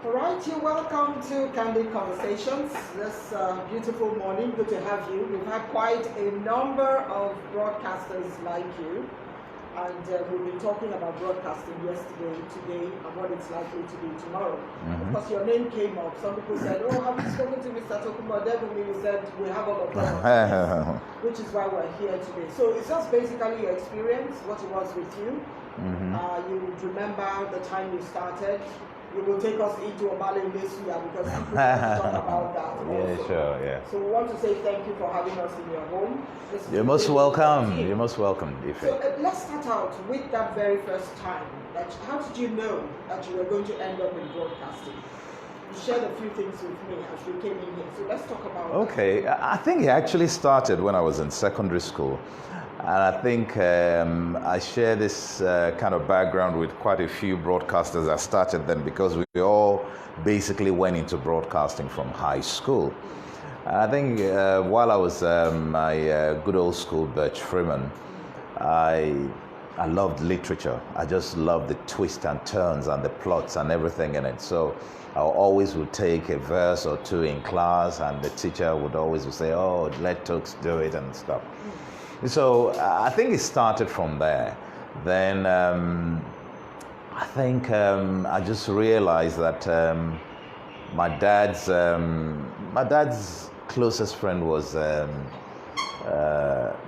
All right, you're welcome to Candid Conversations this beautiful morning. Good to have you. We've had quite a number of broadcasters like you, and we've been talking about broadcasting yesterday, today, and what it's likely to be tomorrow. Of course, your name came up. Some people said, "Oh, have you spoken to Mr. Tokunbo Odebunmi?" We said, "We have all of them," which is why we're here today. So it's just basically your experience, what it was with you. You would remember the time you started. You will take us into Omale this year because people want to talk about that also. Yeah, sure, yeah. So we want to say thank you for having us in your home. You're most welcome. You're most welcome, Ife. So let's start out with that very first time. How did you know that you were going to end up in broadcasting? You shared a few things with me as you came in here. So let's talk about Okay, I think it actually started when I was in secondary school. And I think I share this kind of background with quite a few broadcasters that started then because we all basically went into broadcasting from high school. And I think while I was my good old school, Birch Freeman, I loved literature. I just loved the twists and turns and the plots and everything in it. So I always would take a verse or two in class, and the teacher would always say, "Oh, let Tokes do it," and stuff. So I think it started from there. Then I think I just realized that my dad's closest friend was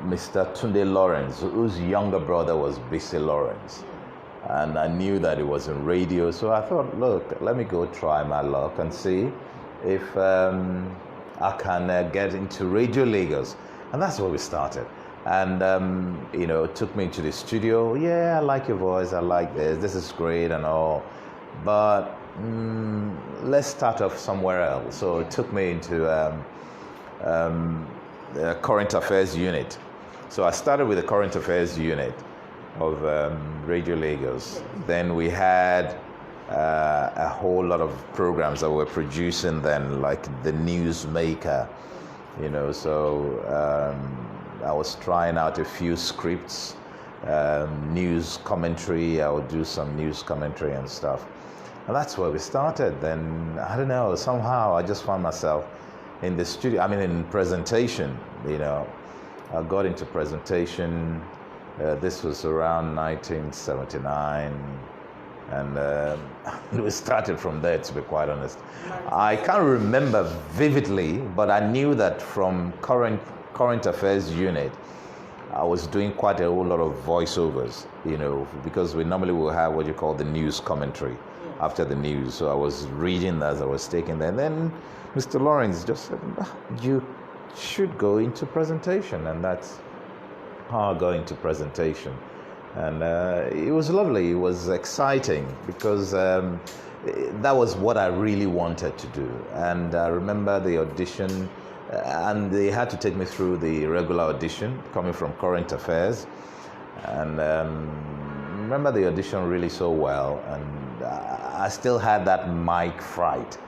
Mr. Tunde Lawrence, whose younger brother was Bisi Lawrence. And I knew that it was in radio, so I thought, look, let me go try my luck and see if I can get into Radio Lagos. And that's where we started. And, it took me to the studio. Yeah, I like your voice. I like this. This is great and all. But let's start off somewhere else. So it took me into the current affairs unit. So I started with the current affairs unit of Radio Lagos. Then we had a whole lot of programs that we're producing then, like The Newsmaker, so I was trying out a few scripts, news commentary. I would do some news commentary and stuff. And that's where we started. Then, I don't know, somehow I just found myself in the studio, in presentation, I got into presentation. This was around 1979. And we started from there, to be quite honest. I can't remember vividly, but I knew that from current affairs unit, I was doing quite a whole lot of voiceovers, because we normally will have what you call the news commentary after the news. So I was reading as I was taking that. And then Mr. Lawrence just said, you should go into presentation. And that's how I got into presentation. And it was lovely. It was exciting because that was what I really wanted to do. And I remember the audition, and they had to take me through the regular audition coming from current affairs. And remember the audition really so well. And I still had that mic fright,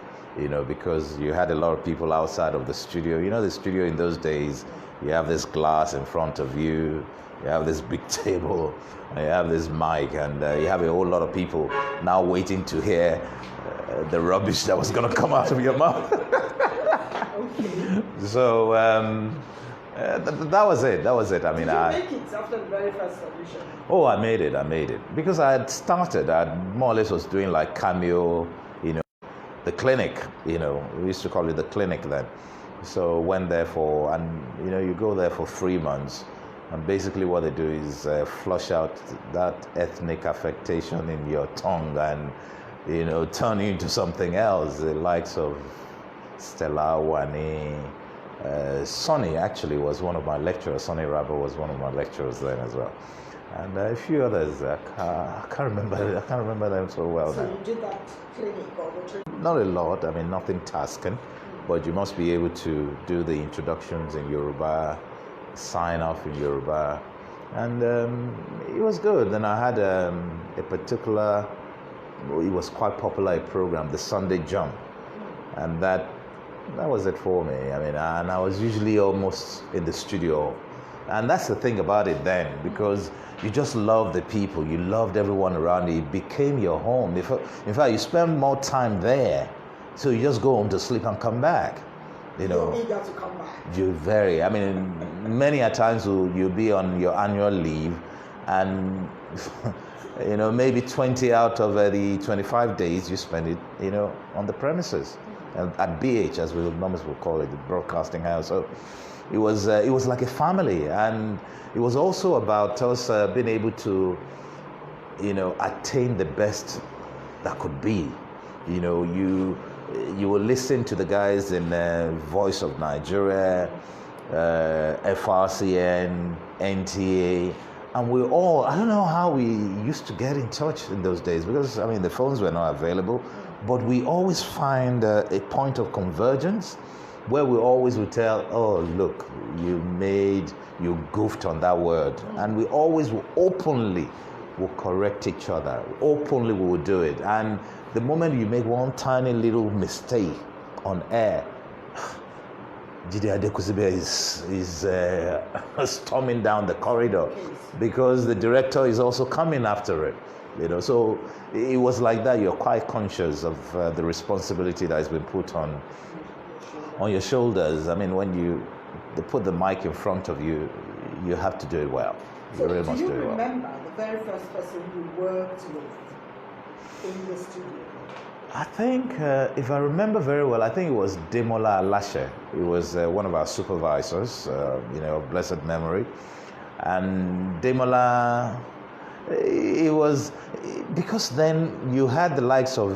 because you had a lot of people outside of the studio. The studio in those days, you have this glass in front of you. You have this big table, and you have this mic, and you have a whole lot of people now waiting to hear the rubbish that was going to come out of your mouth. Okay. So that was it. Did you make it after the very first audition? Oh, I made it. Because I had started, I more or less was doing like cameo, the clinic, we used to call it the clinic then. So went there you go there for 3 months. And basically what they do is flush out that ethnic affectation in your tongue and, turn you into something else. The likes of Stella Wani, Sonny actually was one of my lecturers. Sonny Rabo was one of my lecturers then as well. And a few others. I can't remember them so well now. So you did that clinic or the training? Not a lot. Nothing tasking. But you must be able to do the introductions in Yoruba, sign off in Yoruba, and it was good. Then I had a particular, it was quite popular, a program, the Sunday Jump, and that was it for me. And I was usually almost in the studio And that's the thing about it then, because you just love the people, you loved everyone around you. It became your home. In fact, you spend more time there, so you just go home to sleep and come back. You're eager to come back. I mean, many a times you'll be on your annual leave, and maybe 20 out of the 25 days you spend it, on the premises at BH, as we normally will call it, the broadcasting house. So it was like a family, and it was also about us being able to, attain the best that could be. You will listen to the guys in Voice of Nigeria, FRCN, NTA, and I don't know how we used to get in touch in those days, because, the phones were not available, but we always find a point of convergence where we always would tell, oh, look, you goofed on that word. And we always openly will correct each other. Openly we will do it. And the moment you make one tiny little mistake on air, Jide Adekusibe is storming down the corridor, because the director is also coming after it. So it was like that. You're quite conscious of the responsibility that has been put on your shoulders. When they put the mic in front of you, you have to do it well. So do you remember the very first person you worked with in the studio? I think, if I remember very well, I think it was Demola Alashe. He was one of our supervisors, blessed memory. And Demola, it was, because then you had the likes of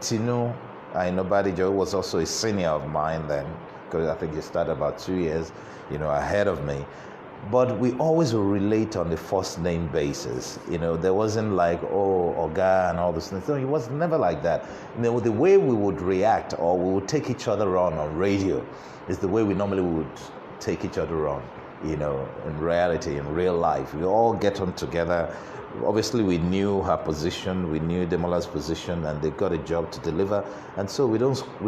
Tinu Ainobadijo, was also a senior of mine then, because I think he started about 2 years, ahead of me. But we always relate on the first name basis. There wasn't like, oh, Oga and all those things. No, it was never like that. The way we would react, or we would take each other on radio, is the way we normally would take each other on, in reality, in real life. We all get on together. Obviously, we knew her position, we knew Demola's position, and they got a job to deliver. And so we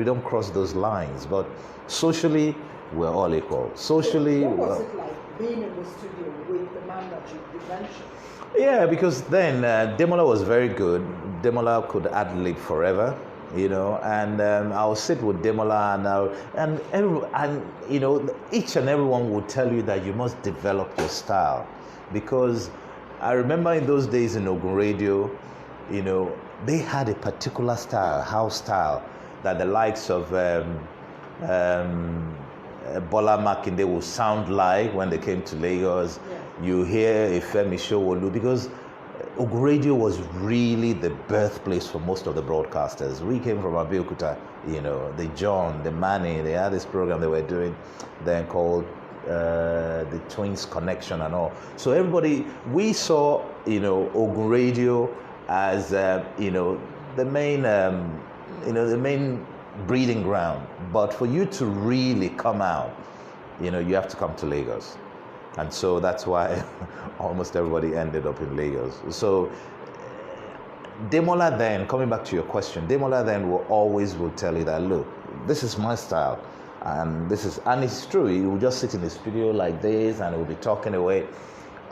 don't cross those lines. But socially, we're all equal. Socially, what was it like being in the studio with the man that you mentioned? Yeah, because then Demola was very good. Demola could ad-lib forever, and I'll sit with Demola and each and everyone would tell you that you must develop your style, because I remember in those days in Ogun Radio, they had a particular style, house style, that the likes of Bola Makinde will sound like when they came to Lagos. Yeah. You hear Ifemi Showolu, because Ogun Radio was really the birthplace for most of the broadcasters. We came from Abeokuta, the John, the Manny, they had this program they were doing then called the Twins Connection and all. So everybody, we saw, Ogun Radio as, the main, the main breeding ground. But for you to really come out, you have to come to Lagos. And so that's why almost everybody ended up in Lagos. So Demola then, coming back to your question, Demola then will tell you that, look, this is my style. And it's true. He would just sit in the studio like this and he would be talking away.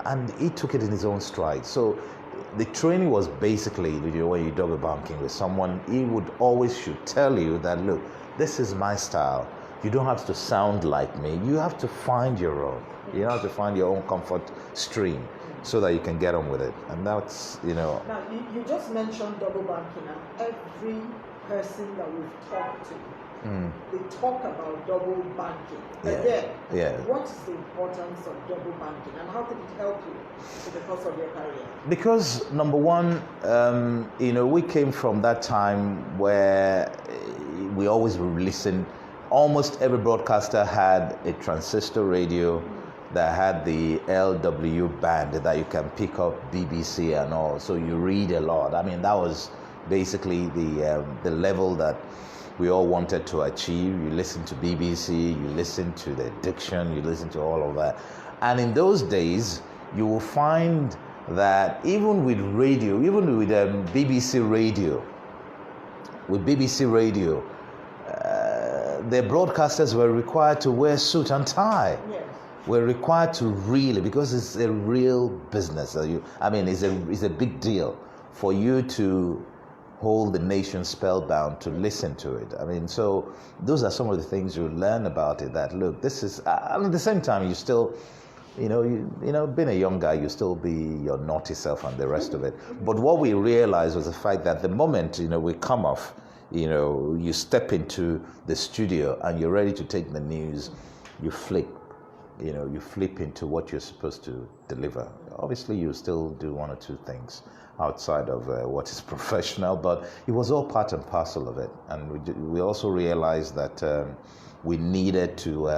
And he took it in his own stride. So the training was basically, when you double banking with someone, he would always should tell you that, look, this is my style. You don't have to sound like me. You have to find your own. You have to find your own comfort stream so that you can get on with it. And that's, Now, you just mentioned double banking, and every person that we've talked to, they talk about double banking. Again, what is the importance of double banking, and how did it help you in the course of your career? Because, number one, we came from that time where we always listened. Almost every broadcaster had a transistor radio that had the LW band that you can pick up BBC and all. So you read a lot. That was basically the level that we all wanted to achieve. You listen to BBC, you listen to the diction, you listen to all of that. And in those days, you will find that even with radio, even with BBC radio, the broadcasters were required to wear suit and tie. Yes. we're required to really, because it's a real business. It's a big deal for you to hold the nation spellbound to listen to it. So those are some of the things you learn about it. That look, this is at the same time you still, being a young guy, you still be your naughty self and the rest of it. But what we realized was the fact that the moment we come off, you step into the studio and you're ready to take the news, you flip into what you're supposed to deliver. Obviously, you still do one or two things outside of what is professional, but it was all part and parcel of it. And we also realized that we needed to,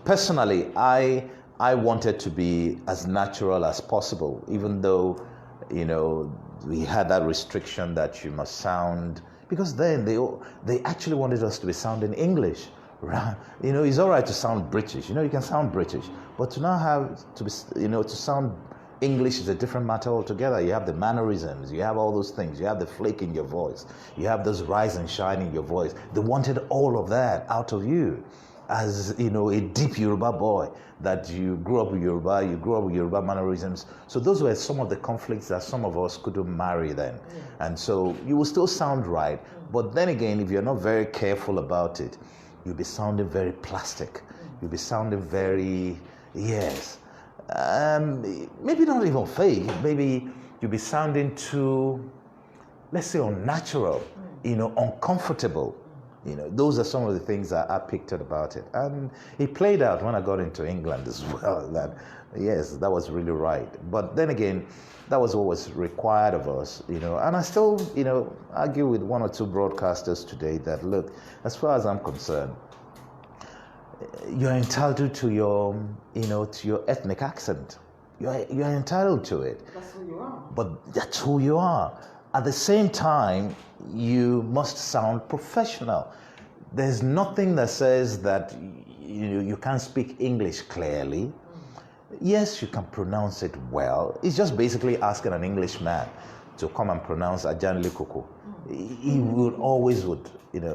personally, I wanted to be as natural as possible, even though, we had that restriction that you must sound, because then they actually wanted us to be sounding English. Right? It's all right to sound British. You can sound British, but to now have to be, to sound English is a different matter altogether. You have the mannerisms, you have all those things, you have the flake in your voice, you have those rise and shine in your voice. They wanted all of that out of you as, a deep Yoruba boy, that you grew up with Yoruba mannerisms. So those were some of the conflicts that some of us couldn't marry then. And so you will still sound right, but then again, if you're not very careful about it, you'll be sounding very plastic. You'll be sounding very, maybe not even fake. Maybe you'll be sounding too, let's say, unnatural, uncomfortable. Those are some of the things that I picked up about it. And it played out when I got into England as well, that, yes, that was really right. But then again, that was what was required of us, and I still, argue with one or two broadcasters today that, look, as far as I'm concerned, you're entitled to your, to your ethnic accent. You're entitled to it. That's who you are. But that's who you are. At the same time, you must sound professional. There's nothing that says that you can't speak English clearly. Yes, you can pronounce it well. It's just basically asking an Englishman to come and pronounce Ajanle Koko. He would,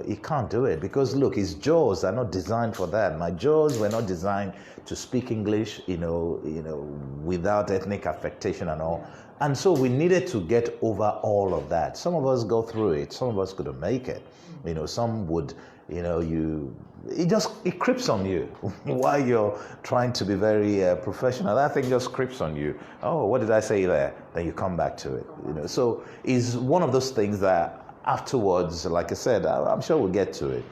he can't do it because, look, his jaws are not designed for that. My jaws were not designed to speak English, without ethnic affectation and all. And so we needed to get over all of that. Some of us go through it. Some of us couldn't make it. Some would, it creeps on you while you're trying to be very professional. That thing just creeps on you. Oh, what did I say there? Then you come back to it. So it's one of those things that afterwards, like I said, I'm sure we'll get to it,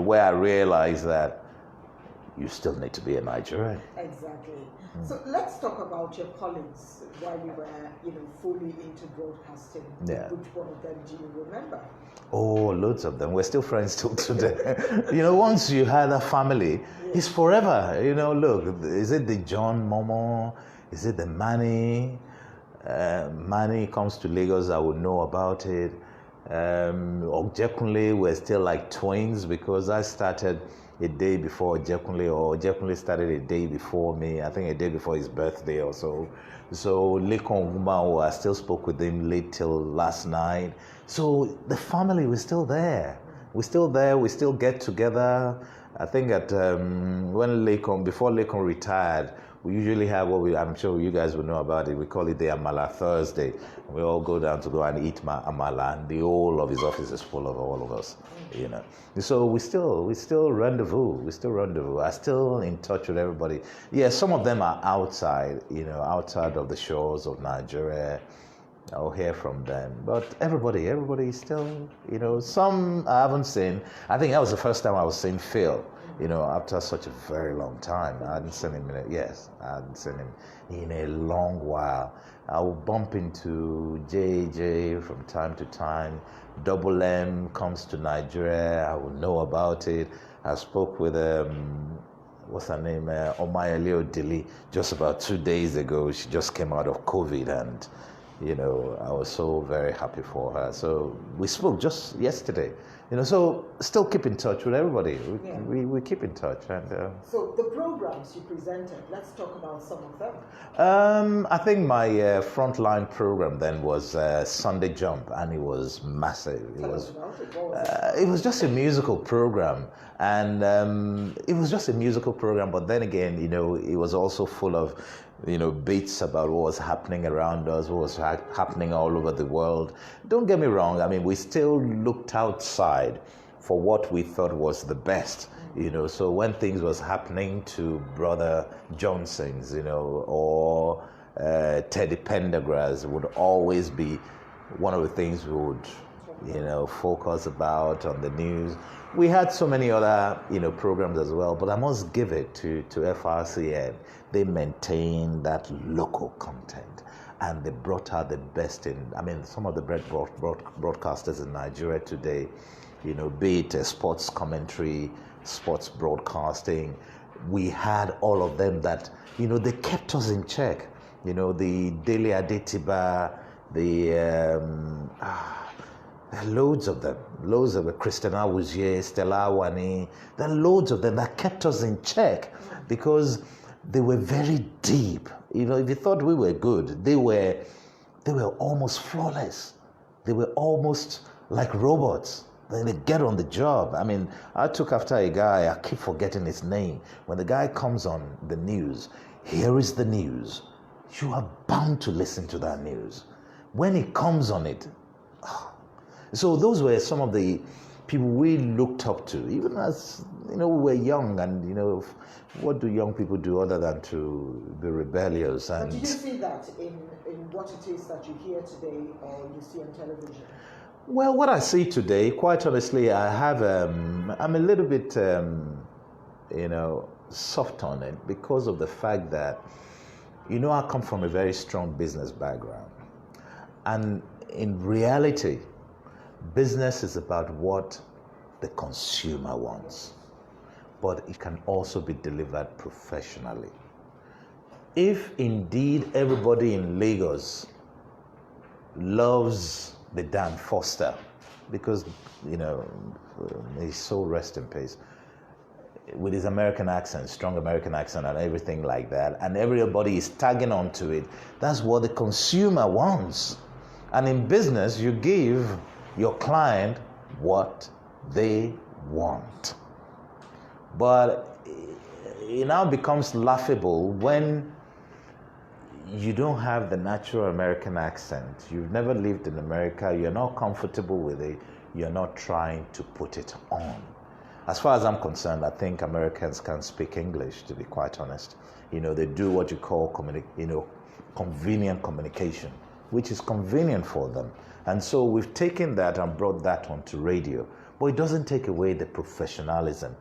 where I realized that you still need to be a Nigerian. Exactly. So let's talk about your colleagues while we were, fully into broadcasting. Yeah. Which one of them do you remember? Oh, loads of them. We're still friends till today. Once you had a family, it's forever. Look, is it the John Momo? Is it the Manny? Manny comes to Lagos, I would know about it. Ojekunle, we're still like twins because I started a day before Ojekunle, or Ojekunle started a day before me, I think a day before his birthday or so. So Lekon Umao, I still spoke with him late till last night. So the family was still there. We're still there, we still get together. I think that before Lekon retired, we usually have I'm sure you guys will know about it, we call it the Amala Thursday. We all go down to go and eat Amala, and the whole of his office is full of all of us, So we still rendezvous. I'm still in touch with everybody. Yeah, some of them are outside, outside of the shores of Nigeria. I'll hear from them. But everybody is still, some I haven't seen. I think that was the first time I was seeing Phil. After such a very long time. I hadn't seen him in a long while. I will bump into JJ from time to time. Double M comes to Nigeria, I will know about it. I spoke with, what's her name, Omayele Odili, just about 2 days ago. She just came out of COVID and, I was so very happy for her. So we spoke just yesterday. So still keep in touch with everybody. We keep in touch. And so the program programs you presented. Let's talk about some of them. I think my frontline program then was Sunday Jump, and it was massive. Tell us about it. What was it? It was just a musical program, and it was just a musical program. But then again, it was also full of, bits about what was happening around us, what was happening all over the world. Don't get me wrong. I mean, we still looked outside for what we thought was the best. So when things was happening to Brother Johnson's, or Teddy Pendergrass would always be one of the things we would, focus about on the news. We had so many other, programs as well, but I must give it to FRCN. They maintained that local content, and they brought out the best some of the broadcasters in Nigeria today, be it sports commentary, sports broadcasting. We had all of them that, they kept us in check. The Daily Adetiba, there are loads of them, Christina Wuzier, Stella Wani, there are loads of them that kept us in check because they were very deep. If you thought we were good, they were almost flawless. They were almost like robots. Then they get on the job. I mean, I took after a guy, I keep forgetting his name. When the guy comes on the news, here is the news. You are bound to listen to that news. When he comes on it, so those were some of the people we looked up to, even as, we were young, and, what do young people do other than to be rebellious? And but do you see that in what it is that you hear today or you see on television? Well, what I see today, quite honestly, I'm a little bit, soft on it because of the fact that, I come from a very strong business background. And in reality, business is about what the consumer wants, but it can also be delivered professionally. If indeed everybody in Lagos loves the Dan Foster, because, he's so rest in peace, with his American accent, strong American accent and everything like that, and everybody is tagging onto it, that's what the consumer wants. And in business, you give your client what they want. But it now becomes laughable when you don't have the natural American accent. You've never lived in America. You're not comfortable with it. You're not trying to put it on. As far as I'm concerned, I think Americans can speak English, to be quite honest. They do what you call convenient communication, which is convenient for them. And so we've taken that and brought that onto radio. But it doesn't take away the professionalism.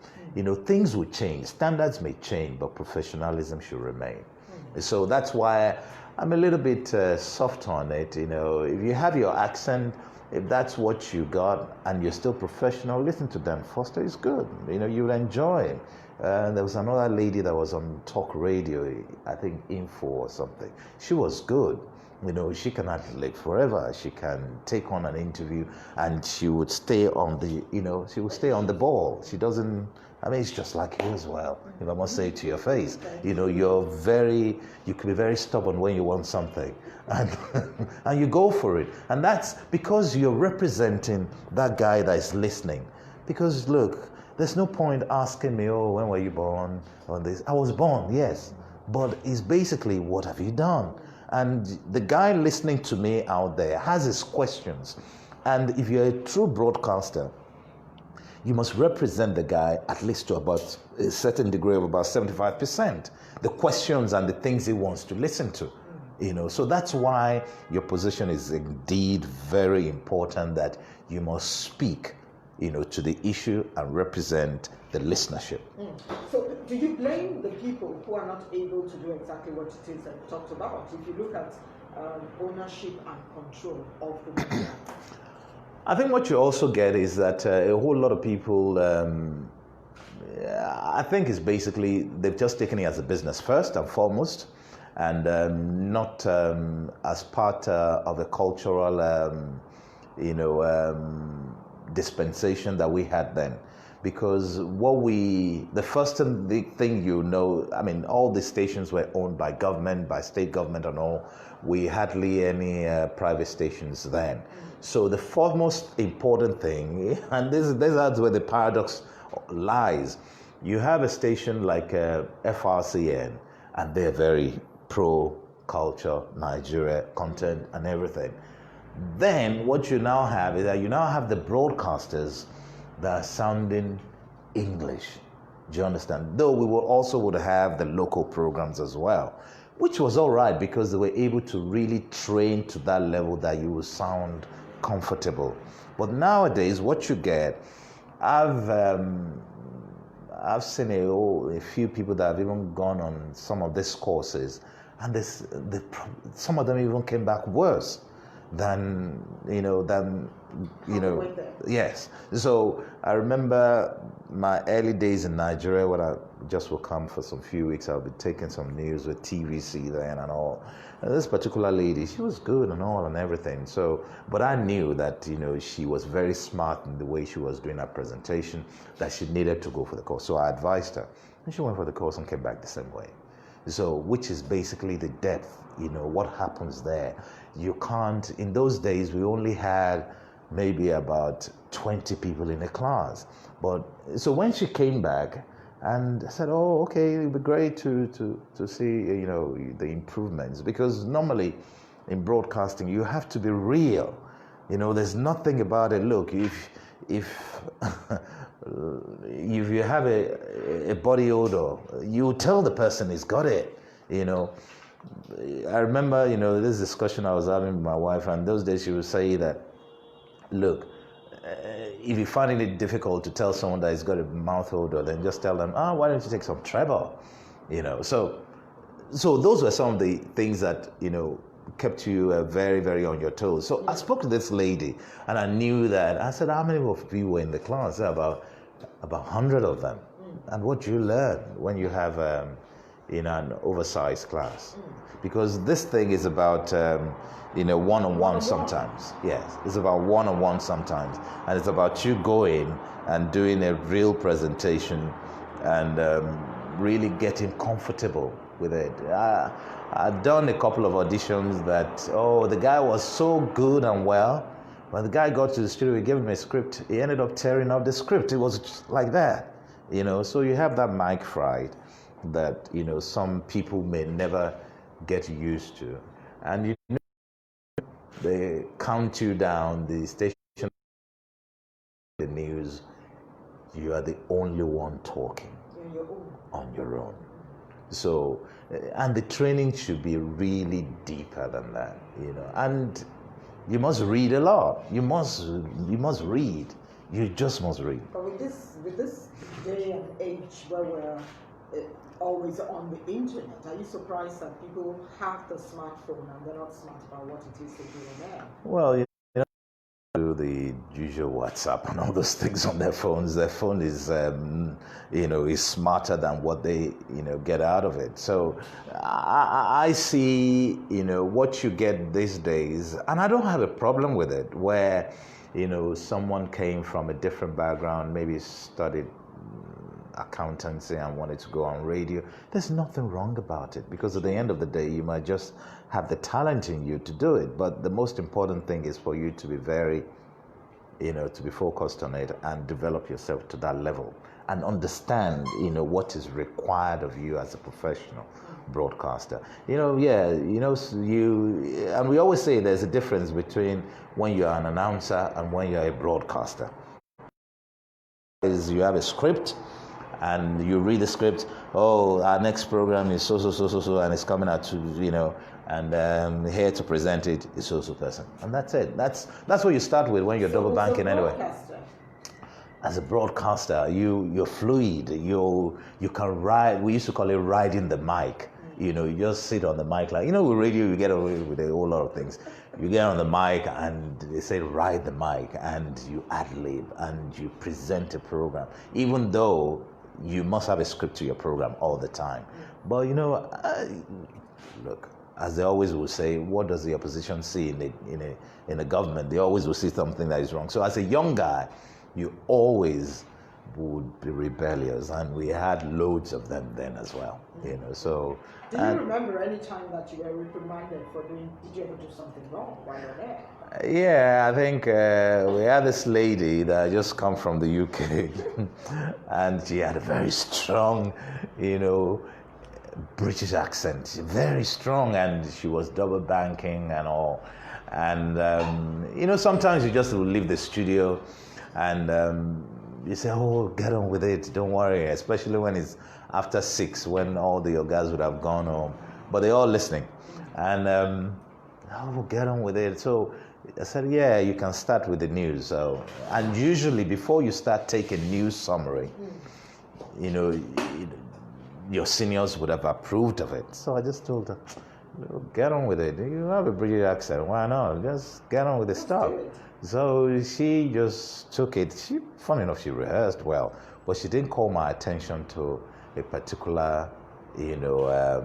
Things will change. Standards may change, but professionalism should remain. So that's why I'm a little bit soft on it. If you have your accent, if that's what you got and you're still professional, listen to Dan Foster. It's good. You'll enjoy it. There was another lady that was on talk radio, I think Info or something. She was good. She can live forever. She can take on an interview and she would stay on the ball. She doesn't, it's just like you as well. If I must say it to your face, you can be very stubborn when you want something and, and you go for it. And that's because you're representing that guy that is listening. Because look, there's no point asking me, when were you born on this? I was born, yes. But it's basically, what have you done? And the guy listening to me out there has his questions. And if you're a true broadcaster, you must represent the guy at least to about a certain degree of about 75%. The questions and the things he wants to listen to. So that's why your position is indeed very important, that you must speak, to the issue and represent the listenership. So do you blame the people who are not able to do exactly what it is that you talked about? If you look at ownership and control of the media. I think what you also get is that a whole lot of people, I think it's basically, they've just taken it as a business first and foremost, and not as part of a cultural, dispensation that we had then. because the first thing you know, I mean, all the stations were owned by government, by state government and all. We hardly any private stations then. So the foremost important thing, and that's where the paradox lies. You have a station like FRCN, and they're very pro-culture, Nigeria, content and everything. Then what you now have is that you now have the broadcasters that are sounding English. Do you understand? Though we would have the local programs as well, which was all right because they were able to really train to that level that you will sound comfortable. But nowadays, what you get, I've seen a few people that have even gone on some of these courses, and some of them even came back worse than yes. So I remember my early days in Nigeria when I just will come for some few weeks. I'll be taking some news with TVC then and all. And this particular lady, she was good and all and everything. So, but I knew that she was very smart in the way she was doing her presentation, that she needed to go for the course. So I advised her, and she went for the course and came back the same way. So, which is basically the depth. What happens there. You can't. In those days, we only had maybe about 20 people in a class. But so when she came back and said, "Oh, okay, it'd be great to see the improvements," because normally in broadcasting you have to be real. There's nothing about it. Look, if you have a body odor, you tell the person he's got it. I remember, this discussion I was having with my wife, and those days she would say that, look, if you're finding it difficult to tell someone that he's got a mouth odor, then just tell them, why don't you take some treble? So those were some of the things that, kept you very, very on your toes. So I spoke to this lady, and I knew that. I said, how many of you were in the class? I said, about 100 of them. And what you learn when you have an oversized class, because this thing is about one-on-one sometimes. Yes, it's about one-on-one sometimes, and it's about you going and doing a real presentation and really getting comfortable with it. I've done a couple of auditions that the guy was so good and well. When the guy got to the studio, we gave him a script. He ended up tearing up the script. It was just like that, So you have that mic fright that some people may never get used to, and they count you down. The station, the news, you are the only one talking on your own. So, and the training should be really deeper than that, And you must read a lot. You must read. You just must read. But with this day and age where we're always on the internet, are you surprised that people have the smartphone and they're not smart about what it is they do there? Well, do the usual WhatsApp and all those things on their phones. Their phone is, is smarter than what they, get out of it. So I see, what you get these days, and I don't have a problem with it, where, someone came from a different background, maybe studied accountancy and wanted to go on radio. There's nothing wrong about it, because at the end of the day, you might just have the talent in you to do it. But the most important thing is for you to be very, to be focused on it and develop yourself to that level and understand, what is required of you as a professional broadcaster. And we always say there's a difference between when you're an announcer and when you're a broadcaster. Is you have a script, and you read the script. Our next program is so, and it's coming out to, and here to present it is so person, and that's it. That's what you start with when you're double banking anyway. As a broadcaster, you're fluid. You can ride. We used to call it riding the mic. You just sit on the mic like with radio. You get away with a whole lot of things. You get on the mic and they say ride the mic, and you ad-lib and you present a program, even though you must have a script to your program all the time. But look, as they always will say, what does the opposition see in a government? They always will see something that is wrong. So as a young guy, you always would be rebellious, and we had loads of them then as well. So. Do you remember any time that you were reprimanded for doing? Did you ever do something wrong while you're there? Yeah, I think we had this lady that had just come from the UK, and she had a very strong, British accent, very strong, and she was double banking and all. And sometimes you just leave the studio, and you say, "Oh, get on with it, don't worry." Especially when it's after 6, when all the guys would have gone home, but they're all listening, and "Oh, get on with it." So I said, "Yeah, you can start with the news." So, and usually before you start taking news summary, your seniors would have approved of it. So I just told her, "Get on with it. You have a British accent. Why not? Just get on with the stuff." So she just took it. Funny enough, she rehearsed well, but she didn't call my attention to a particular, a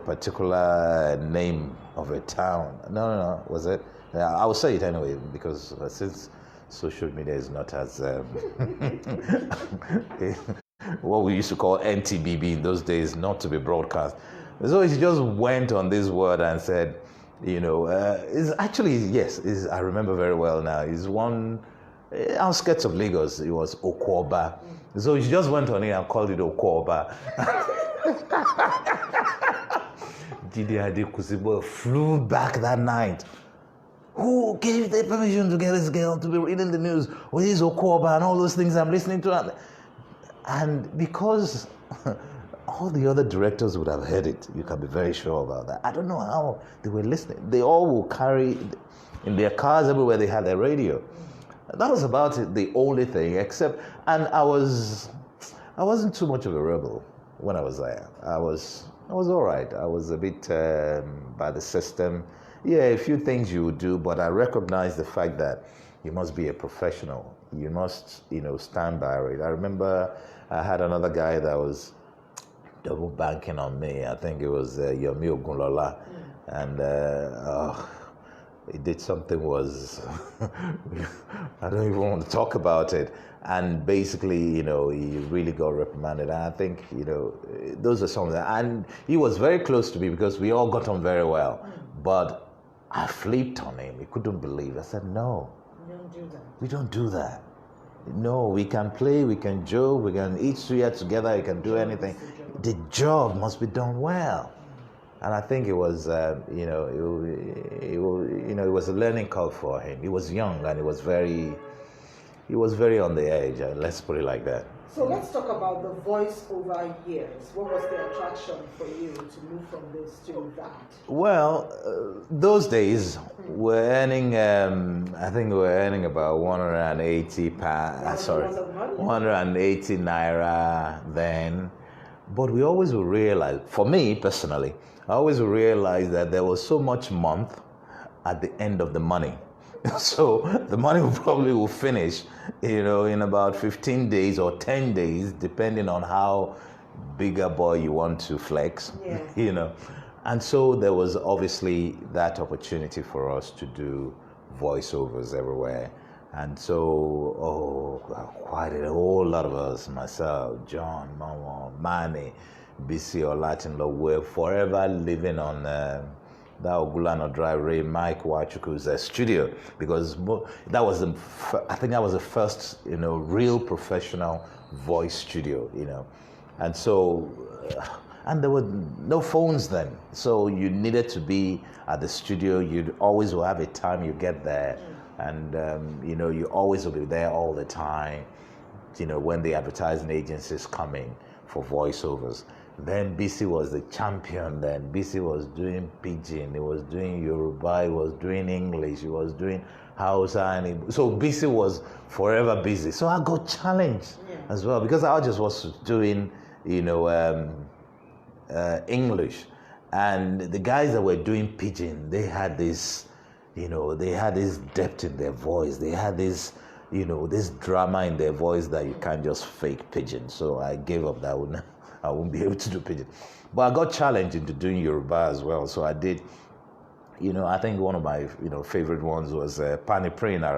particular name of a town. No, was it? Yeah, I will say it anyway, because since social media is not as what we used to call NTBB in those days, not to be broadcast. So she just went on this word and said, it's actually, yes, I remember very well now, it's one outskirts of Lagos. It was Okwoba. So she just went on it and called it Okwoba. Didi Adekusibo flew back that night. Who gave the permission to get this girl to be reading the news? What is Okwoba and all those things I'm listening to? And because all the other directors would have heard it, you can be very sure about that. I don't know how they were listening. They all will carry, in their cars everywhere, they had their radio. That was about it, the only thing, except, and I wasn't too much of a rebel when I was there. I was all right. I was a bit by the system. Yeah, a few things you would do, but I recognize the fact that you must be a professional. You must, stand by it. I remember I had another guy that was double banking on me. I think it was Yomi Ogunlola. And he did something was, I don't even want to talk about it. And basically, he really got reprimanded. And I think, those are some of that. And he was very close to me because we all got on very well. But I flipped on him. He couldn't believe it. I said, "No. We don't do that. We don't do that. No, we can play, we can joke, we can eat suya together, you can do anything. The job must be done well." And I think it was, it was a learning curve for him. He was young and he was very on the edge. Let's put it like that. So let's talk about the voice-over years. What was the attraction for you to move from this to that? Well, those days we're earning, I think we were earning about 180 180 naira then. But we always will realize, for me personally, I always realized that there was so much month at the end of the money. So the money will finish, in about 15 days or 10 days, depending on how big a boy you want to flex, And so there was obviously that opportunity for us to do voiceovers everywhere. And so, quite a whole lot of us, myself, John, Mama, Manny, BC or Latin Law, were forever living on that Ogulano Drive, Ray Mike Wachuku's studio, because that was the first, real professional voice studio, And so, and there were no phones then, so you needed to be at the studio. You'd always will have a time you get there, and you always will be there all the time. When the advertising agencies coming for voiceovers. Then BC was the champion then. BC was doing Pidgin, he was doing Yoruba, he was doing English, he was doing Hausa, so BC was forever busy. So I got challenged as well, because I just was doing, English. And the guys that were doing Pidgin, they had this, they had this depth in their voice. They had this, this drama in their voice that you can't just fake Pidgin. So I gave up that one. I won't be able to do Pidgin. But I got challenged into doing Yoruba as well. So I did I think one of my, favorite ones was Pani Prina.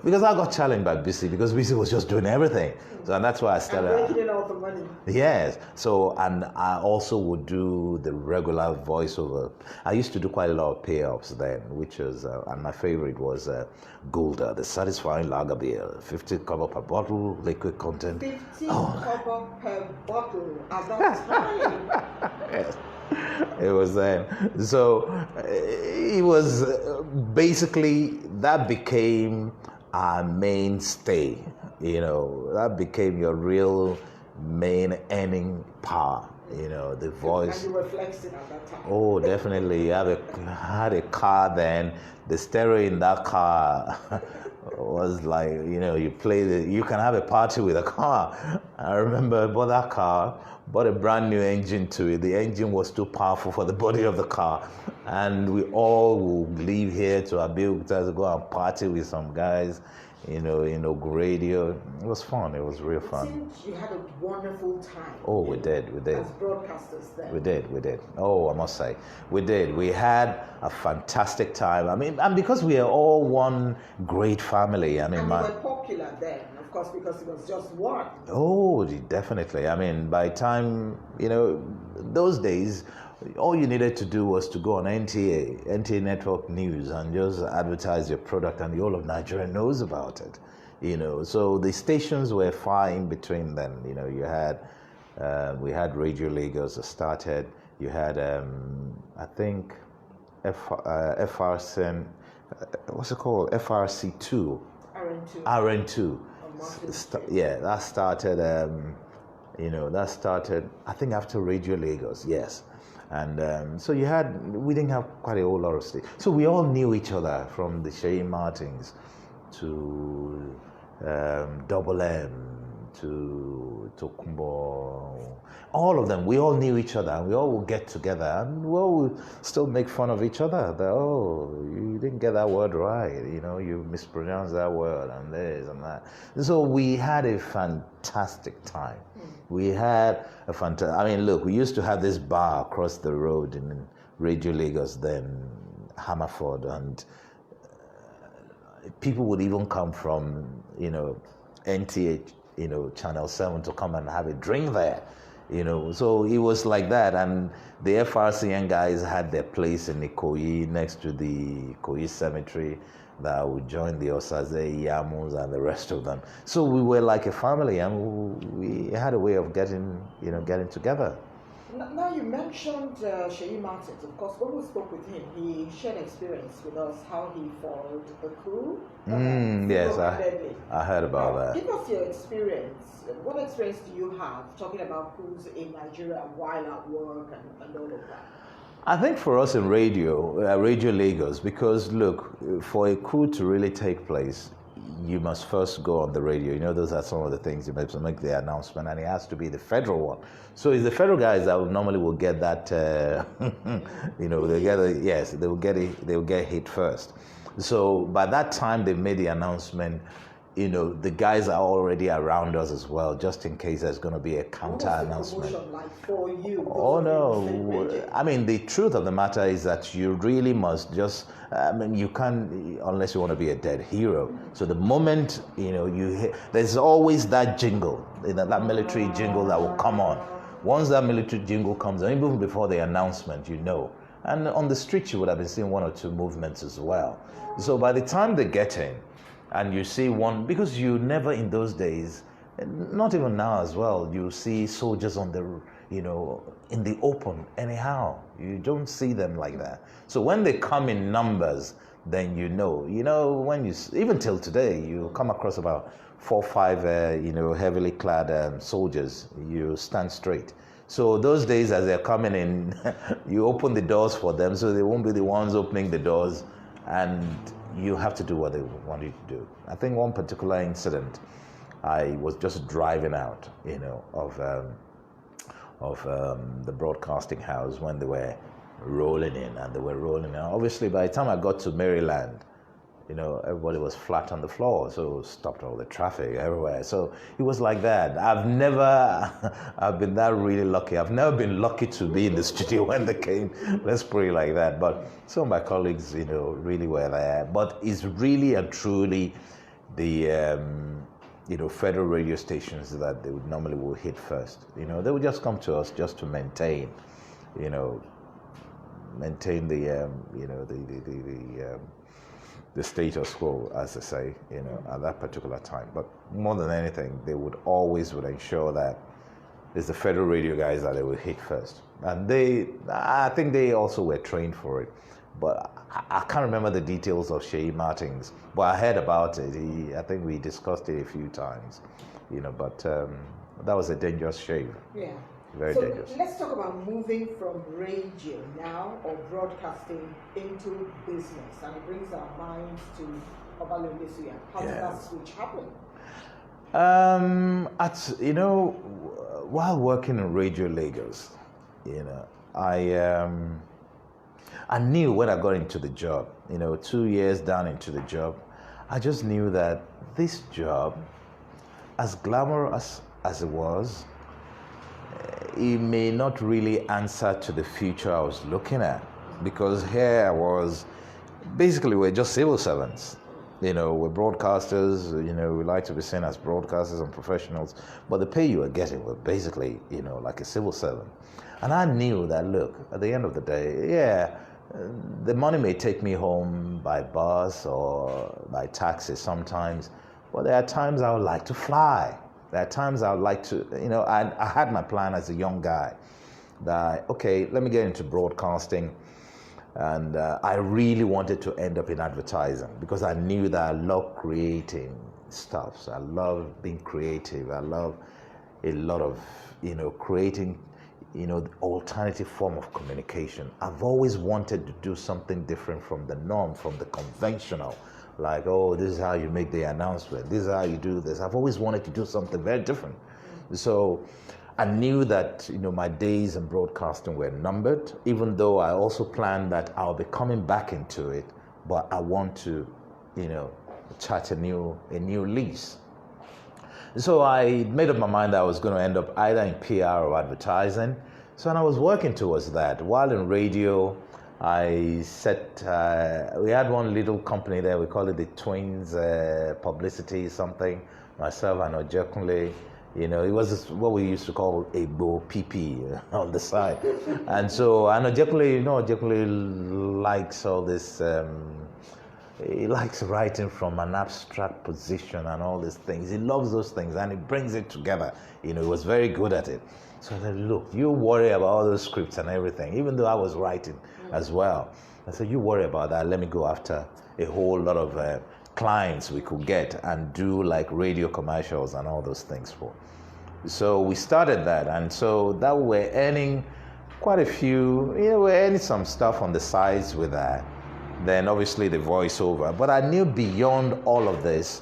Because I got challenged by BC because BC was just doing everything. So and that's why I started. And breaking in all the money. Yes. So, and I also would do the regular voiceover. I used to do quite a lot of payoffs then, which was, and my favorite was Gulda, the satisfying lager beer, 50 kobo per bottle, liquid content. 50 kobo per bottle at that time. Yes. It was then. So it was basically that became our mainstay. That became your real main earning power. The voice. And you were flexing at that time. Oh, definitely. I had a car then. The stereo in that car was like, you can have a party with a car. I remember I bought that car, bought a brand new engine to it. The engine was too powerful for the body of the car. And we all would leave here to Abeokuta to go and party with some guys, in radio. It was fun. It was real fun. It seems you had a wonderful time. Oh, we did. As broadcasters then. We did. Oh, I must say, we did. We had a fantastic time. I mean, and because we are all one great family. I mean, and you were popular then, of course, because it was just one. Oh, definitely. I mean, by the time, those days, all you needed to do was to go on NTA Network News, and just advertise your product, and the whole of Nigeria knows about it. So the stations were far in between then. We had Radio Lagos that started. You had, I think, FRC, what's it called? FRC2. RN2. Yeah, that started. That started, I think, after Radio Lagos. Yes. And so we didn't have quite a whole lot of stations. So we all knew each other, from the Shea Martins to Double M to Tokunbo. All of them, we all knew each other, and we all would get together, and we all would still make fun of each other. That, you didn't get that word right, you mispronounced that word, and this and that. So we had a fantastic time. We had a fantastic. I mean, look, we used to have this bar across the road in Radio Lagos then, Hammerford, and people would even come from, NTH, Channel 7 to come and have a drink there. So it was like that. And the FRCN guys had their place in Ikoyi, next to the Ikoyi Cemetery, that would join the Osaze, Yamus, and the rest of them. So we were like a family, and we had a way of getting together. Now you mentioned Shea Martins. Of course, when we spoke with him, he shared experience with us how he followed the coup. Yes, I heard about that. Give us your experience. What experience do you have talking about coups in Nigeria while at work and all of that? I think for us in Radio Lagos, because look, for a coup to really take place, you must first go on the radio. Those are some of the things you have to make the announcement, and it has to be the federal one. So it's the federal guys that normally will get that. They will get hit first. So by that time they made the announcement, the guys are already around us as well, just in case there's going to be a counter announcement. What was the promotion like for you? Oh no! I mean, the truth of the matter is that you really must just. You can't, unless you want to be a dead hero. So the moment you hear, there's always that jingle, that military jingle that will come on. Once that military jingle comes on, even before the announcement, and on the street you would have been seeing one or two movements as well. So by the time they get in, and you see one, because you never in those days, not even now as well, you see soldiers on the, in the open anyhow. You don't see them like that. So when they come in numbers, then when even till today, you come across about 4 or 5, heavily clad soldiers, you stand straight. So those days as they're coming in, you open the doors for them, so they won't be the ones opening the doors, and you have to do what they want you to do. I think one particular incident, I was just driving out, of the broadcasting house when they were rolling in, and they were rolling in. Obviously, by the time I got to Maryland, everybody was flat on the floor, so stopped all the traffic everywhere. So it was like that. I've been that really lucky. I've never been lucky to be in the studio when they came. Let's put it like that. But some of my colleagues, really were there. But it's really and truly the, federal radio stations that they would normally will hit first. They would just come to us just to maintain the, the status quo, as they say, at that particular time. But more than anything, they would ensure that it's the federal radio guys that they will hit first. And I think they also were trained for it. But I can't remember the details of Shea Martin's, but I heard about it. I think we discussed it a few times, but that was a dangerous shave. Yeah. Very dangerous. Let's talk about moving from radio now or broadcasting into business. And it brings our minds to Obalendisuya. How did that switch happen? While working in Radio Lagos, I knew when I got into the job, 2 years down into the job, I just knew that this job, as glamorous as it was, it may not really answer to the future I was looking at, because here I was, basically we're just civil servants. We're broadcasters, we like to be seen as broadcasters and professionals, but the pay you were getting was basically, like a civil servant. And I knew that, look, at the end of the day, the money may take me home by bus or by taxi sometimes, but there are times I would like to fly. There are times I would like to, I had my plan as a young guy that, okay, let me get into broadcasting. And I really wanted to end up in advertising because I knew that I love creating stuff. So I love being creative. I love a lot of, creating, alternative form of communication. I've always wanted to do something different from the norm, from the conventional. Like, oh, this is how you make the announcement. This is how you do this. I've always wanted to do something very different. So I knew that, my days in broadcasting were numbered, even though I also planned that I'll be coming back into it, but I want to, chart a new lease. So I made up my mind that I was going to end up either in PR or advertising. So and I was working towards that. While in radio, we had one little company there, we call it the Twins Publicity something, myself and Ojekunle. It was what we used to call a Bo PP on the side. And so, and Ojekunle likes all this, he likes writing from an abstract position and all these things. He loves those things and he brings it together. He was very good at it. So I said, look, you worry about all those scripts and everything, even though I was writing as well. I said, you worry about that. Let me go after a whole lot of clients we could get and do like radio commercials and all those things for. So we started that, and so that we're earning quite a few, we're earning some stuff on the sides with that. Then obviously the voiceover. But I knew beyond all of this,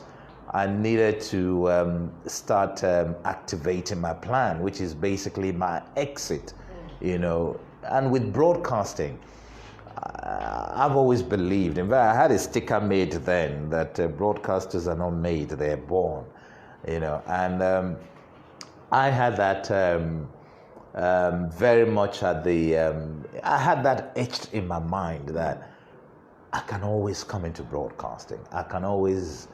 I needed to start activating my plan, which is basically my exit, And with broadcasting, I've always believed, in fact, I had a sticker made then that broadcasters are not made, they're born, and I had that very much at the, I had that etched in my mind that I can always come into broadcasting. I can always,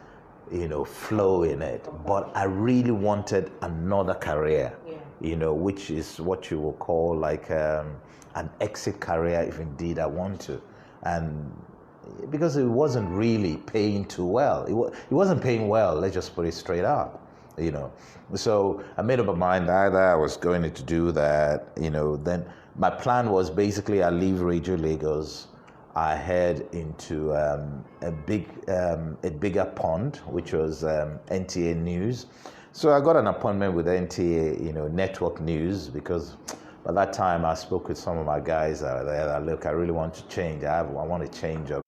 flow in it. But I really wanted another career, which is what you will call like an exit career if indeed I want to. And because it wasn't really paying too well. It wasn't paying well, let's just put it straight up. So I made up my mind either I was going to do that, then my plan was basically I leave Radio Lagos, I head into a bigger pond, which was NTA News. So I got an appointment with NTA, Network News, because by that time I spoke with some of my guys there that, look, I really want to change. I want a change of,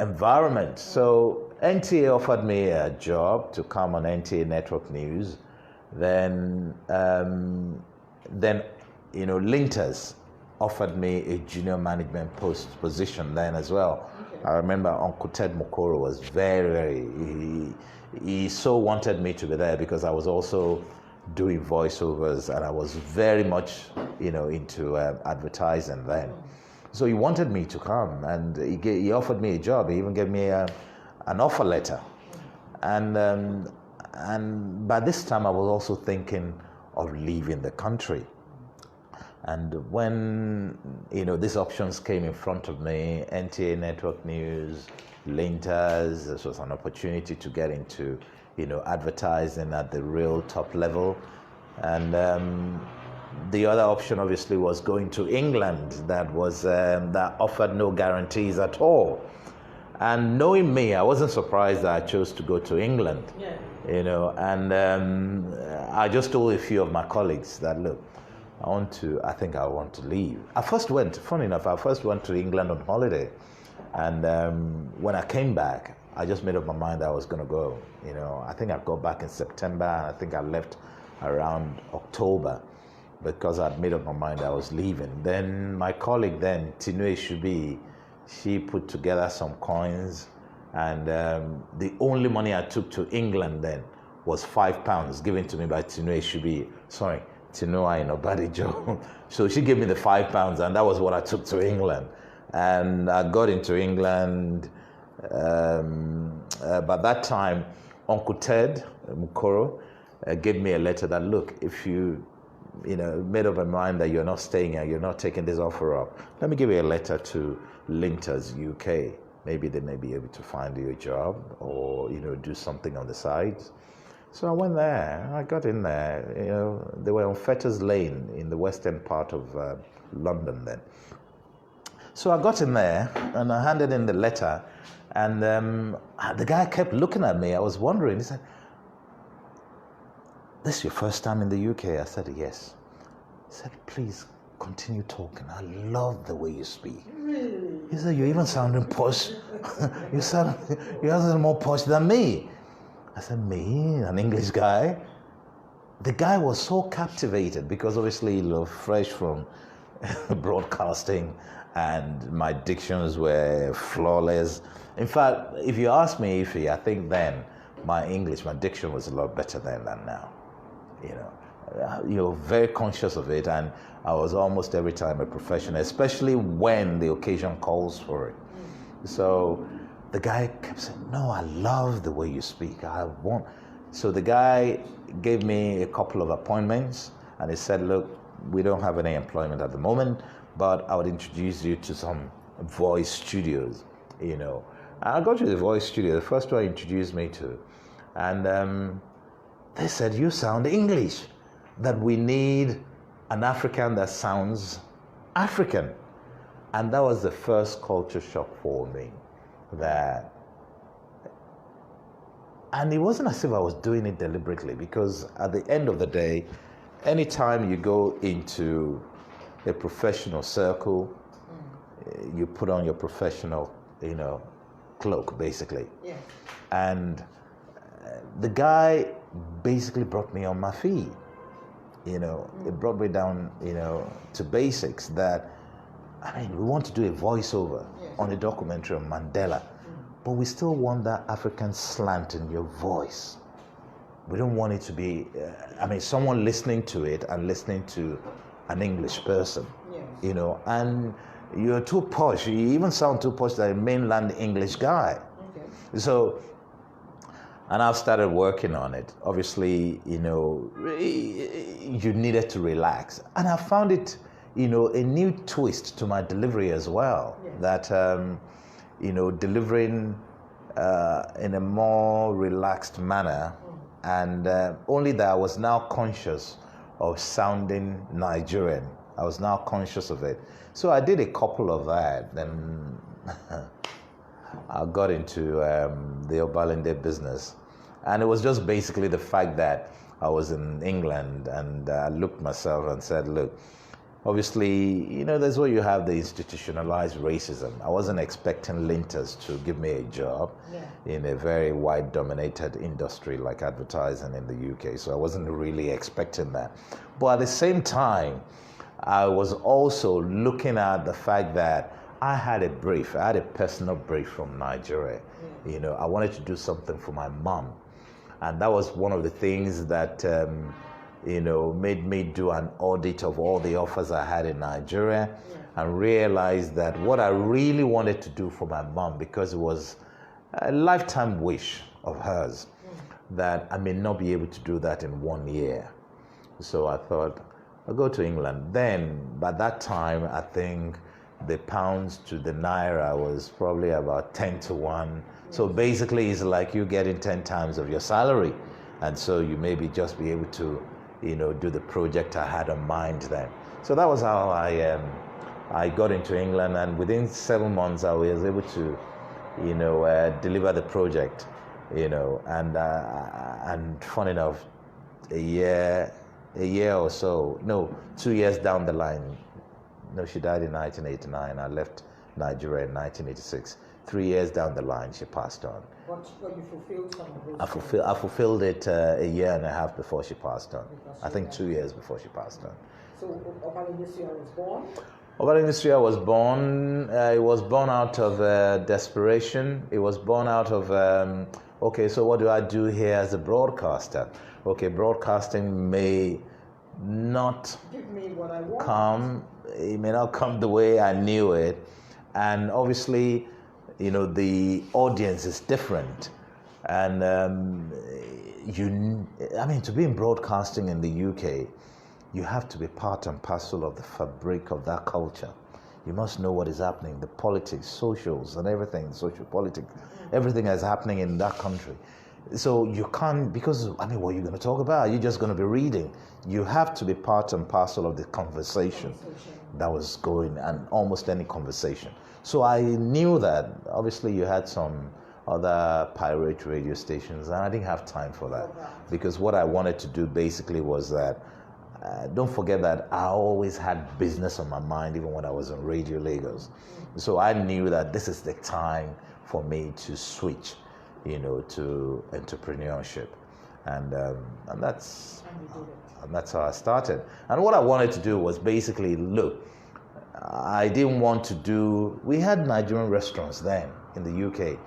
environment. So NTA offered me a job to come on NTA Network News. Then Linters offered me a junior management position then as well. Okay. I remember Uncle Ted Mukoro was he so wanted me to be there because I was also doing voiceovers and I was very much, into advertising then. So he wanted me to come, and he offered me a job. He even gave me an offer letter. And by this time I was also thinking of leaving the country. And when, these options came in front of me, NTA Network News, Linters, this was an opportunity to get into, advertising at the real top level. And the other option obviously was going to England that offered no guarantees at all. And knowing me, I wasn't surprised that I chose to go to England. Yeah. And I just told a few of my colleagues that, look, I think I want to leave. Funny enough, I first went to England on holiday. And when I came back, I just made up my mind that I was going to go. I think I got back in September, and I think I left around October because I'd made up my mind I was leaving. Then my colleague then, Tinue Shubi, she put together some coins, and the only money I took to England then was £5 given to me by Tinue Shubi. Sorry, Tinue Inobadijo. So she gave me the £5, and that was what I took to England. And I got into England. By that time, Uncle Ted Mukoro gave me a letter that, look, if you made up your mind that you're not staying here, you're not taking this offer up, let me give you a letter to Linters UK. Maybe they may be able to find you a job or, do something on the side. So I went there. I got in there. They were on Fetters Lane in the western part of London then. So I got in there and I handed in the letter, and the guy kept looking at me. I was wondering. He said, "This is your first time in the UK?" I said, "Yes." He said, "Please continue talking. I love the way you speak." Really? He said, "You're even sounding posh. You sound more posh than me." I said, "Me, an English guy?" The guy was so captivated because obviously he was fresh from broadcasting, and my dictions were flawless. In fact, if you ask me, Ify, I think then my diction was a lot better then than now. You're very conscious of it, and I was almost every time a professional, especially when the occasion calls for it. So the guy kept saying, "No, I love the way you speak. I want." So the guy gave me a couple of appointments, and he said, "Look, we don't have any employment at the moment, but I would introduce you to some voice studios." I got to the voice studio, the first one he introduced me to, and they said, "You sound English, that we need an African that sounds African." And that was the first culture shock for me. And it wasn't as if I was doing it deliberately, because at the end of the day, anytime you go into a professional circle, you put on your professional, cloak, basically. Yeah. And the guy basically brought me on my feet. It brought me down, to basics that, we want to do a voiceover on a documentary on Mandela, but we still want that African slant in your voice. We don't want it to be, someone listening to it and listening to an English person, and you're too posh. You even sound too posh like a mainland English guy. Okay. So, and I've started working on it. Obviously, you needed to relax. And I found it, a new twist to my delivery as well. Yes. That, delivering in a more relaxed manner. And only that I was now conscious of sounding Nigerian. I was now conscious of it. So I did a couple of that. Then I got into the Obalende business. And it was just basically the fact that I was in England, and I looked myself and said, look, obviously, there's where you have the institutionalized racism. I wasn't expecting Linters to give me a job in a very white-dominated industry like advertising in the UK, so I wasn't really expecting that. But at the same time, I was also looking at the fact that I had a personal brief from Nigeria. You know, I wanted to do something for my mom. And that was one of the things that, you know, made me do an audit of all the offers I had in Nigeria and realize that what I really wanted to do for my mom, because it was a lifetime wish of hers, that I may not be able to do that in 1 year. So I thought, I'll go to England. Then, by that time, I think the pounds to the naira was probably about 10 to 1. So basically, it's like you getting 10 times of your salary. And so you maybe just be able to, you know, do the project I had in mind then. So that was how I got into England. And within 7 months, I was able to, you know, deliver the project, you know. And funny enough, a year or so, no, 2 years down the line, no, she died in 1989. I left Nigeria in 1986. 3 years down the line, she passed on. But you fulfilled some of those I fulfilled it a year and a half before she passed on. I think 2 years before she passed on. So Obalindisia was born? Obalindisia was born. It was born out of desperation. It was born out of, okay, so what do I do here as a broadcaster? Okay, broadcasting may not give me what I want. It may not come the way I knew it. And obviously, you know, the audience is different. And to be in broadcasting in the UK, you have to be part and parcel of the fabric of that culture. You must know what is happening, the politics, socials, and everything, social politics, everything that's happening in that country. So you can't, because, what are you going to talk about? You're just going to be reading. You have to be part and parcel of the conversation that was going, and almost any conversation. So I knew that, obviously, you had some other pirate radio stations, and I didn't have time for that. Because what I wanted to do basically was that, don't forget that I always had business on my mind, even when I was on Radio Lagos. So I knew that this is the time for me to switch, you know, to entrepreneurship, and that's how I started. And what I wanted to do was basically, look, I didn't want to do. We had Nigerian restaurants then in the UK,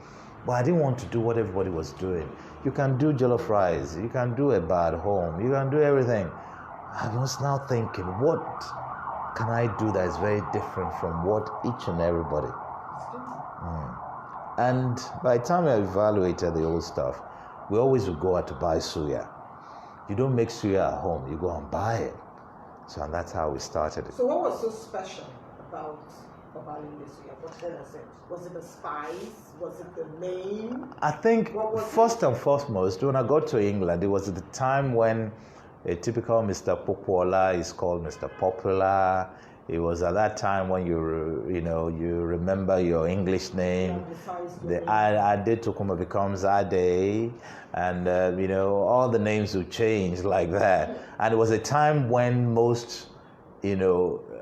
but I didn't want to do what everybody was doing. You can do jollof rice, you can do eba at home, you can do everything. I was now thinking, what can I do that is very different from what each and everybody? And by the time I evaluated the old stuff, we always would go out to buy suya. You don't make suya at home, you go and buy it. So and that's how we started it. So what was so special about Obalindisia? What was it? Was it the spice? Was it the name? I think first and foremost, when I got to England, it was at the time when a typical Mr. Popular is called Mr. Popular. It was at that time when you remember your English name. The Ade Tokunbo becomes Ade, and all the names will change like that. And it was a time when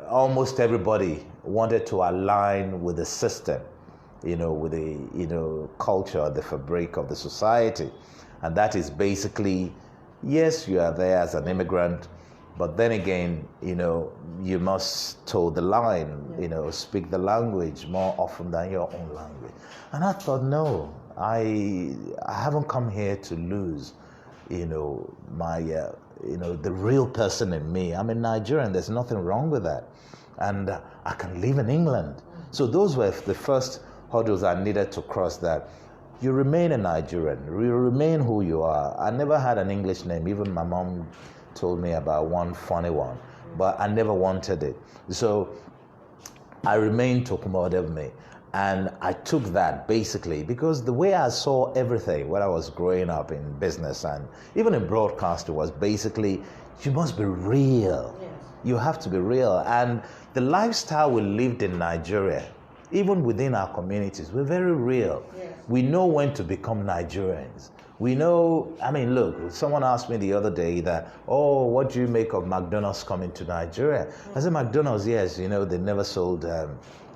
almost everybody wanted to align with the system, with the culture, the fabric of the society, and that is basically, yes, you are there as an immigrant. But then again, you must toe the line, speak the language more often than your own language. And I thought, no, I haven't come here to lose, my, the real person in me. I'm a Nigerian. There's nothing wrong with that. And I can live in England. So those were the first hurdles I needed to cross, that you remain a Nigerian. You remain who you are. I never had an English name. Even my mom told me about one funny one, but I never wanted it. So I remained Tokunbo Odebunmi, and I took that basically because the way I saw everything when I was growing up in business and even in broadcasting was basically, you must be real. Yes. You have to be real. And the lifestyle we lived in Nigeria, even within our communities, we're very real. Yes. We know when to become Nigerians. We know, look, someone asked me the other day that, what do you make of McDonald's coming to Nigeria? I said, McDonald's, yes, they never sold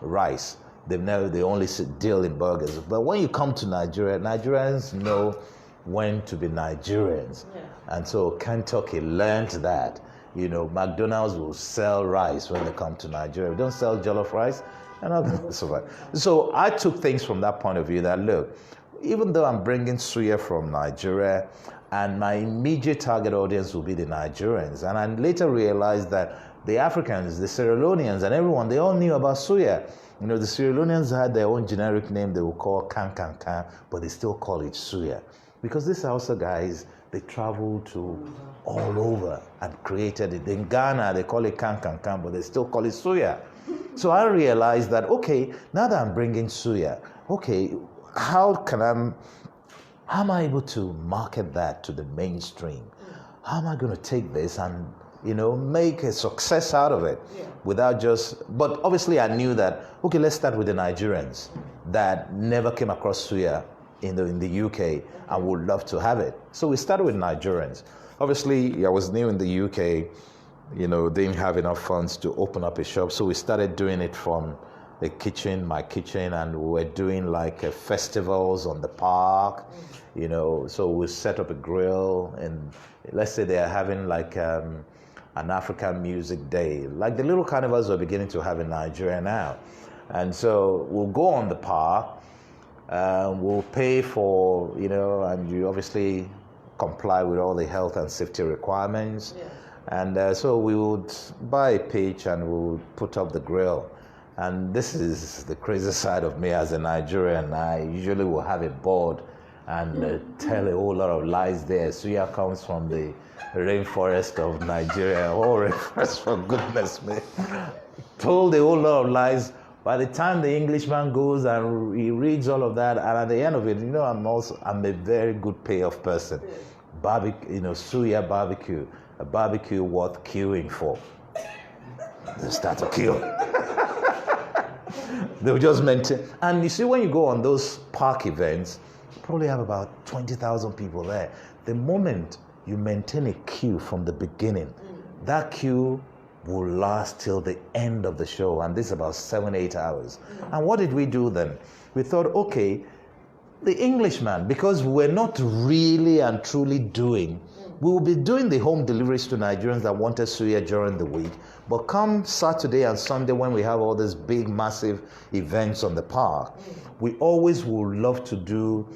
rice. They only deal in burgers. But when you come to Nigeria, Nigerians know when to be Nigerians. Yeah. And so Kentucky learned that, McDonald's will sell rice when they come to Nigeria. If they don't sell jollof rice, they're not going to survive. So I took things from that point of view that, look, even though I'm bringing suya from Nigeria, and my immediate target audience will be the Nigerians, and I later realized that the Africans, the Sierra Leoneans, and everyone, they all knew about suya. The Sierra Leoneans had their own generic name they would call kan, but they still call it suya. Because these Hausa guys, they traveled to all over and created it. In Ghana, they call it kan, but they still call it suya. So I realized that, okay, now that I'm bringing suya, okay, how am I able to market that to the mainstream? How am I going to take this and, make a success out of it without but obviously I knew that, okay, let's start with the Nigerians that never came across suya in the UK and would love to have it. So we started with Nigerians. Obviously, I was new in the UK, didn't have enough funds to open up a shop. So we started doing it from my kitchen, and we were doing like festivals on the park, so we set up a grill, and let's say they are having like an African music day, like the little carnivals we're beginning to have in Nigeria now. And so we'll go on the park, we'll pay for, and you obviously comply with all the health and safety requirements. Yes. And so we would buy a pitch and we would put up the grill. And this is the crazy side of me as a Nigerian. I usually will have a board and tell a whole lot of lies there. Suya comes from the rainforest of Nigeria. Oh, rainforest, for goodness me. Told a whole lot of lies. By the time the Englishman goes and he reads all of that, and at the end of it, I'm a very good payoff person. Barbecue, suya barbecue, a barbecue worth queuing for. They start to queue. They'll just maintain. And you see, when you go on those park events, you probably have about 20,000 people there. The moment you maintain a queue from the beginning, that queue will last till the end of the show, and this is about 7-8 hours. And what did we do then? We thought, okay, the Englishman, because we're not really and truly doing, we will be doing the home deliveries to Nigerians that wanted suya during the week, but come Saturday and Sunday when we have all these big, massive events on the park, we always would love to do,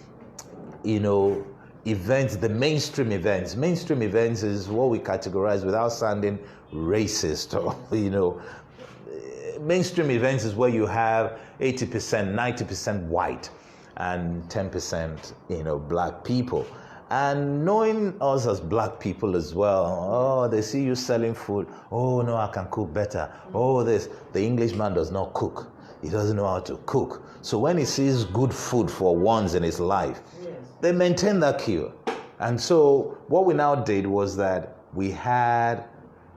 events, the mainstream events. Mainstream events is what we categorize without sounding racist or, mainstream events is where you have 80%, 90% white and 10%, black people. And knowing us as black people as well, they see you selling food, oh no, I can cook better. Oh, the Englishman does not cook. He doesn't know how to cook. So when he sees good food for once in his life, they maintain that queue. And so what we now did was that we had,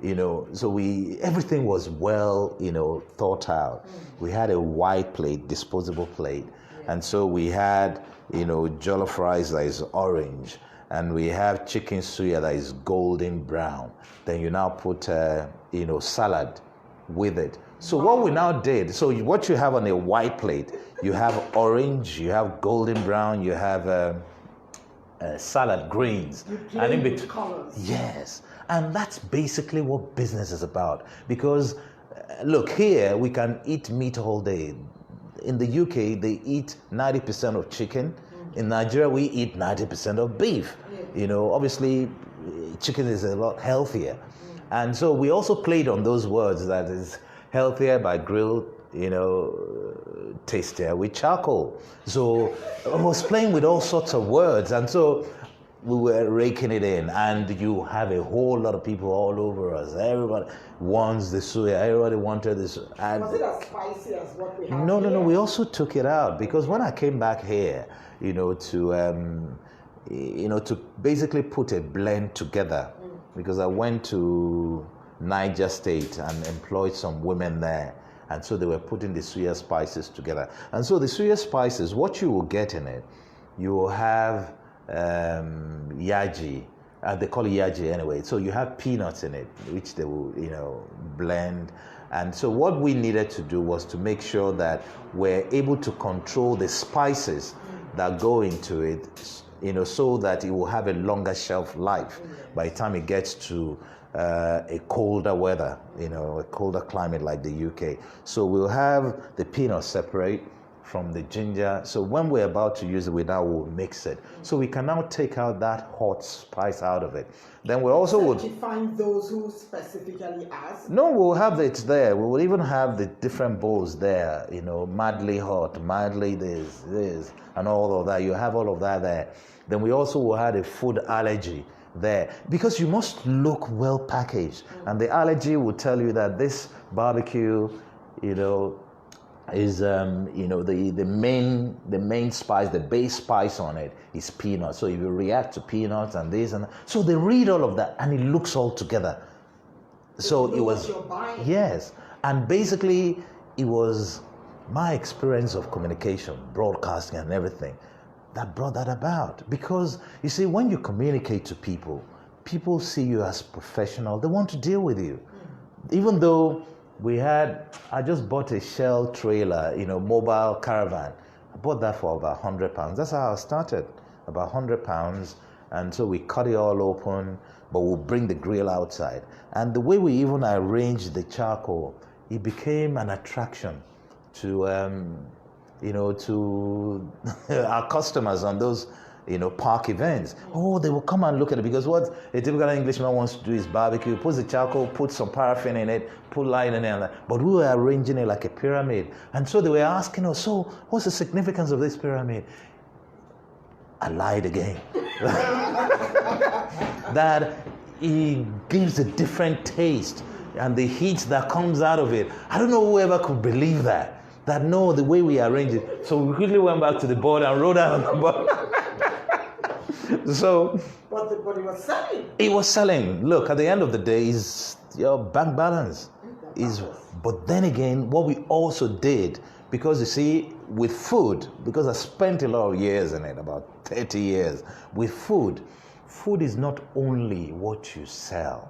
everything was well, thought out. We had a white plate, disposable plate. And so we had, jollof rice that is orange, and we have chicken suya that is golden brown. Then you now put, salad with it. So what we now did, so what you have on a white plate, you have orange, you have golden brown, you have salad greens. And in between colors. Yes. And that's basically what business is about. Because, look, here we can eat meat all day. In the UK, they eat 90% of chicken. In Nigeria, we eat 90% of beef. Obviously, chicken is a lot healthier. And so we also played on those words that is healthier by grilled, tastier with charcoal. So I was playing with all sorts of words. And so we were raking it in. And you have a whole lot of people all over us. Everybody wants the suya. Everybody wanted this. And was it as spicy as what we have? No. We also took it out, because when I came back here, to basically put a blend together, because I went to Niger State and employed some women there, and so they were putting the suya spices together. And so the suya spices, what you will get in it, you will have yaji. They call it yaji anyway. So you have peanuts in it, which they will, blend. And so what we needed to do was to make sure that we're able to control the spices that go into it, so that it will have a longer shelf life by the time it gets to a colder weather, a colder climate like the UK. So we'll have the peanuts separate from the ginger. So when we're about to use it, we now will mix it. So we can now take out that hot spice out of it. Then we also would find those who specifically ask. No, we'll have it there. We will even have the different bowls there. Madly hot, madly this, and all of that. You have all of that there. Then we also will have a food allergy there, because you must look well packaged, and the allergy will tell you that this barbecue, is the main spice, the base spice on it is peanuts. So if you react to peanuts and this and that, so they read all of that, and it looks all together. So it was, yes, and basically it was my experience of communication, broadcasting, and everything that brought that about. Because you see, when you communicate to people see you as professional. They want to deal with you, even though I just bought a Shell trailer, mobile caravan. I bought that for about £100. That's how I started, about £100. And so we cut it all open, but we'll bring the grill outside. And the way we even arranged the charcoal, it became an attraction to, to our customers on those, park events. Oh, they will come and look at it, because what a typical Englishman wants to do is barbecue, put the charcoal, put some paraffin in it, put light in it. But we were arranging it like a pyramid. And so they were asking us, so what's the significance of this pyramid? I lied again. That it gives a different taste, and the heat that comes out of it. I don't know whoever could believe that no, the way we arranged it. So we quickly went back to the board and wrote out on the board. So, but it was selling. It was selling. Look, at the end of the day, is your bank balance. But then again, what we also did, because you see, with food, because I spent a lot of years in it, about 30 years, with food is not only what you sell.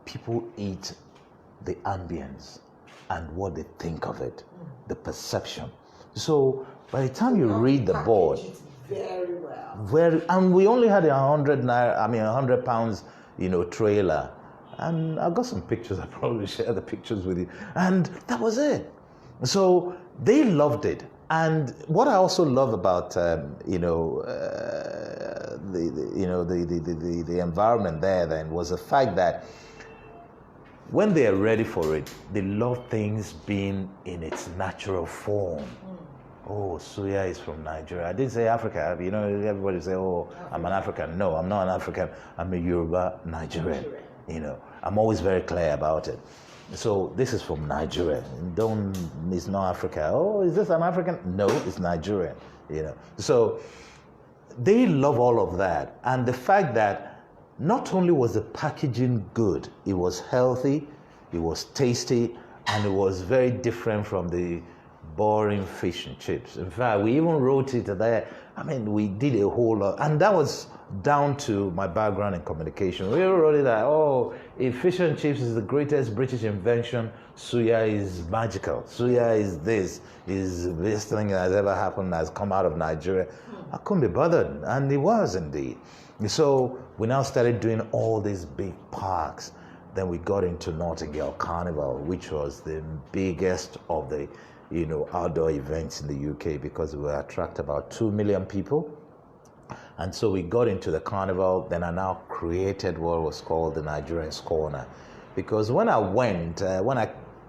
People eat the ambience and what they think of it, the perception. So by the time you read the board, very well. And we only had £100, trailer, and I've got some pictures. I probably share the pictures with you, and that was it. So they loved it. And what I also love about the environment there then was the fact that when they are ready for it, they love things being in its natural form. Oh, suya is from Nigeria. I didn't say Africa. Everybody say, oh, I'm an African. No, I'm not an African. I'm a Yoruba Nigerian. I'm always very clear about it. So this is from Nigeria. It's not Africa. Oh, is this an African? No, it's Nigerian. So they love all of that. And the fact that not only was the packaging good, it was healthy, it was tasty, and it was very different from the boring fish and chips. In fact, we even wrote it there. We did a whole lot. And that was down to my background in communication. We wrote it that, if fish and chips is the greatest British invention, suya is magical. Suya is this thing that has ever happened, has come out of Nigeria. I couldn't be bothered. And it was indeed. So we now started doing all these big parks. Then we got into Nottingham Carnival, which was the biggest of the outdoor events in the UK, because we attract about 2 million people. And so we got into the carnival. Then I now created what was called the Nigerian's Corner. Because when I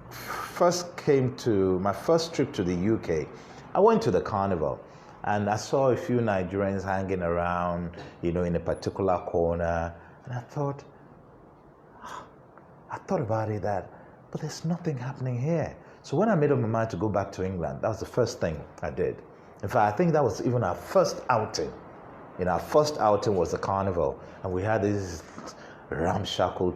first came to my first trip to the UK, I went to the carnival and I saw a few Nigerians hanging around, in a particular corner. And I thought about it but there's nothing happening here. So when I made up my mind to go back to England, that was the first thing I did. In fact, I think that was even our first outing. Our first outing was the carnival, and we had this ramshackle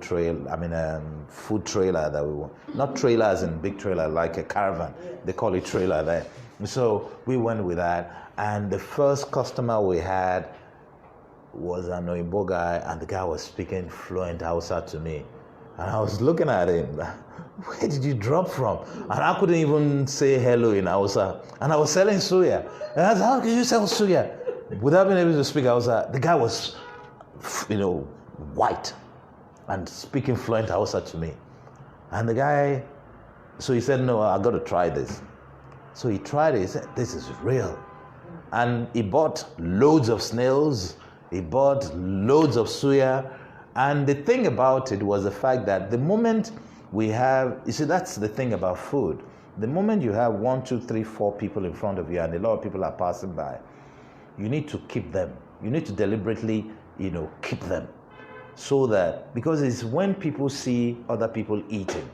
food trailer that we want. Not trailers in big trailer, like a caravan. They call it trailer there. So we went with that, and the first customer we had was an Oyibo guy, and the guy was speaking fluent Hausa to me. And I was looking at him, where did you drop from? And I couldn't even say hello in Hausa. And I was selling suya. And I said, how can you sell suya? Without being able to speak, the guy was, white and speaking fluent Hausa to me. And the guy, so he said, no, I got to try this. So he tried it. He said, this is real. And he bought loads of snails. He bought loads of suya. And the thing about it was the fact that the moment we have, you see, that's the thing about food. The moment you have 1, 2, 3, 4 people in front of you and a lot of people are passing by, you need to keep them. You need to deliberately, keep them. So that, because it's when people see other people eating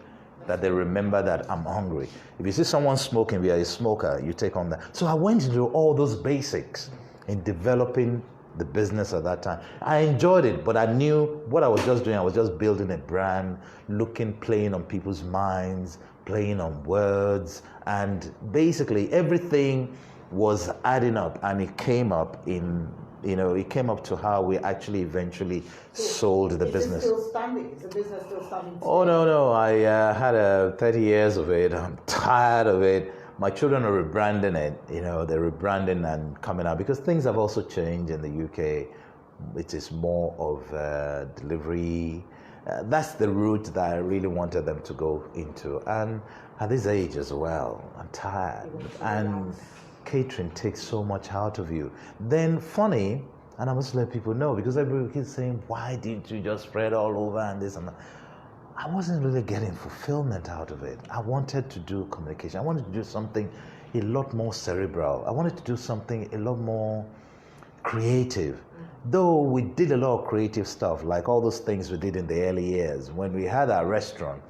that they remember that I'm hungry. If you see someone smoking, if you're a smoker, you take on that. So I went into all those basics in developing the business at that time. I enjoyed it, but I knew what I was just doing. I was just building a brand, playing on people's minds, playing on words, and basically everything was adding up, and it came up to how we actually eventually sold the business. Is it still standing? Is the business still standing today? Oh, no. I had 30 years of it. I'm tired of it. My children are rebranding it. They're rebranding and coming out because things have also changed in the UK. It is more of delivery. That's the route that I really wanted them to go into. And at this age as well, I'm tired. And catering takes so much out of you. Then funny, and I must let people know, because everybody keeps saying, why didn't you just spread all over and this and that? I wasn't really getting fulfillment out of it. I wanted to do communication. I wanted to do something a lot more cerebral. I wanted to do something a lot more creative. Though we did a lot of creative stuff, like all those things we did in the early years. When we had our restaurant,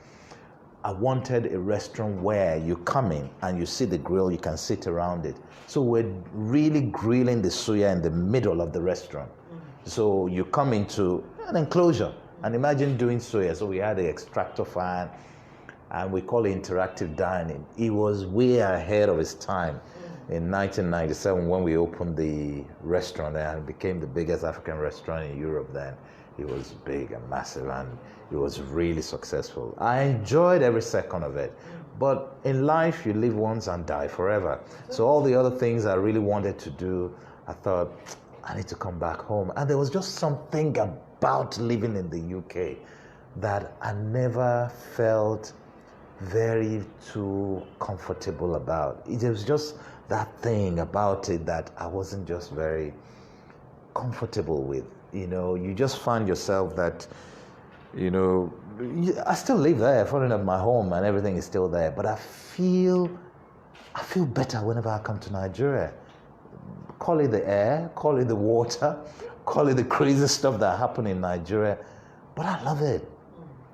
I wanted a restaurant where you come in and you see the grill, you can sit around it. So we're really grilling the suya in the middle of the restaurant. So you come into an enclosure and imagine doing suya. So we had the extractor fan and we call it interactive dining. It was way ahead of its time. In 1997, when we opened the restaurant and it became the biggest African restaurant in Europe then, it was big and massive and it was really successful. I enjoyed every second of it. But in life, you live once and die forever. So all the other things I really wanted to do, I thought, I need to come back home. And there was just something about living in the UK that I never felt very too comfortable about. It was just that thing about it that I wasn't just very comfortable with. You just find yourself that, I still live there, foreign of my home and everything is still there, but I feel better whenever I come to Nigeria. Call it the air, call it the water, call it the crazy stuff that happened in Nigeria, but I love it.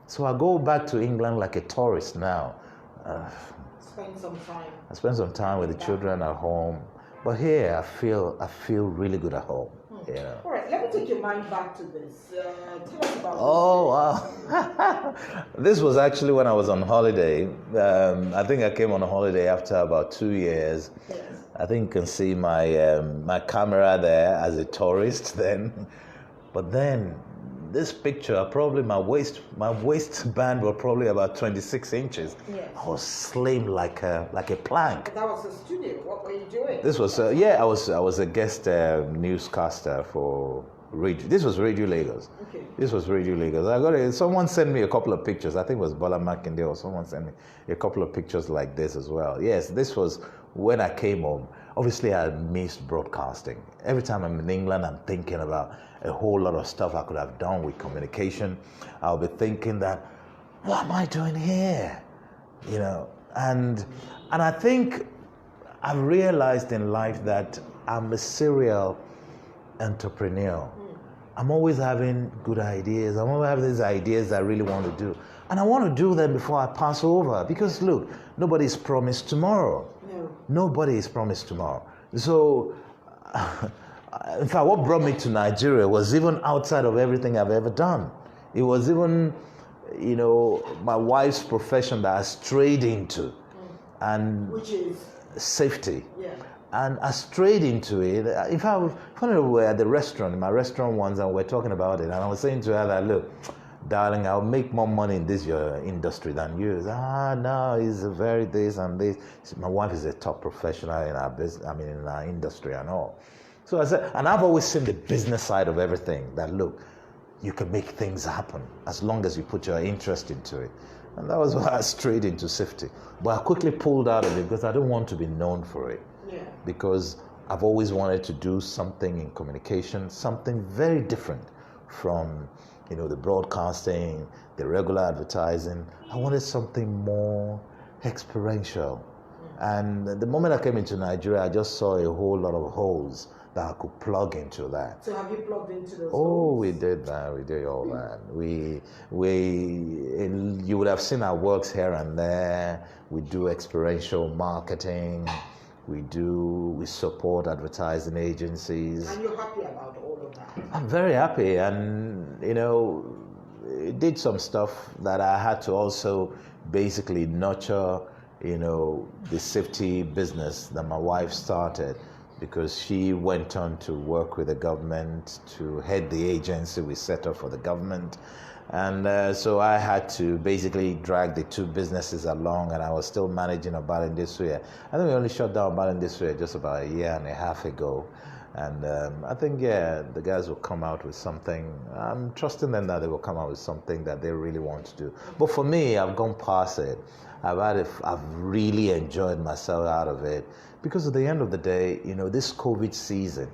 So I go back to England like a tourist now. Spend some time. I spend some time with the children at home, but here I feel really good at home. All right, let me take your mind back to this. Tell us about wow. This was actually when I was on holiday. I think I came on a holiday after about 2 years. Yes. I think you can see my my camera there as a tourist then. But then this picture, probably my waistband was probably about 26 inches. Yes. I was slim like a plank. That was the studio. What were you doing? This was I was a guest newscaster for Radio. This was Radio Lagos. Okay. This was Radio Lagos. Someone sent me a couple of pictures. I think it was Bola Makinde or someone sent me a couple of pictures like this as well. Yes, this was when I came home. Obviously, I missed broadcasting. Every time I'm in England, I'm thinking about a whole lot of stuff I could have done with communication. I'll be thinking that, what am I doing here? And I think I've realized in life that I'm a serial entrepreneur. I'm always having good ideas. I'm always having these ideas that I really want to do. And I want to do them before I pass over. Because look, nobody's promised tomorrow. No. Nobody is promised tomorrow. So, in fact, what brought me to Nigeria was even outside of everything I've ever done. It was even, my wife's profession that I strayed into. And which is? Safety. Yeah. And I strayed into it. In fact, we're at the restaurant, in my restaurant once, and we're talking about it. And I was saying to her that, look, darling, I'll make more money in this your industry than you. No, it's very this and this. My wife is a top professional in our business, in our industry and all. So I said, and I've always seen the business side of everything, that look, you can make things happen as long as you put your interest into it. And that was why I strayed into safety. But I quickly pulled out of it because I don't want to be known for it. Yeah. Because I've always wanted to do something in communication, something very different from, the broadcasting, the regular advertising. I wanted something more experiential. And the moment I came into Nigeria, I just saw a whole lot of holes that I could plug into that. So have you plugged into those Oh, holes? we did that. We did all that. You would have seen our works here and there. We do experiential marketing. We support advertising agencies. And you're happy about all of that? I'm very happy, and did some stuff that I had to also basically nurture, the safety business that my wife started, because she went on to work with the government to head the agency we set up for the government. And so I had to basically drag the two businesses along, and I was still managing Obara Industria. I think we only shut down Obara Industria just about a year and a half ago. And I think, the guys will come out with something. I'm trusting them that they will come out with something that they really want to do. But for me, I've gone past it. I've really enjoyed myself out of it. Because at the end of the day, this COVID season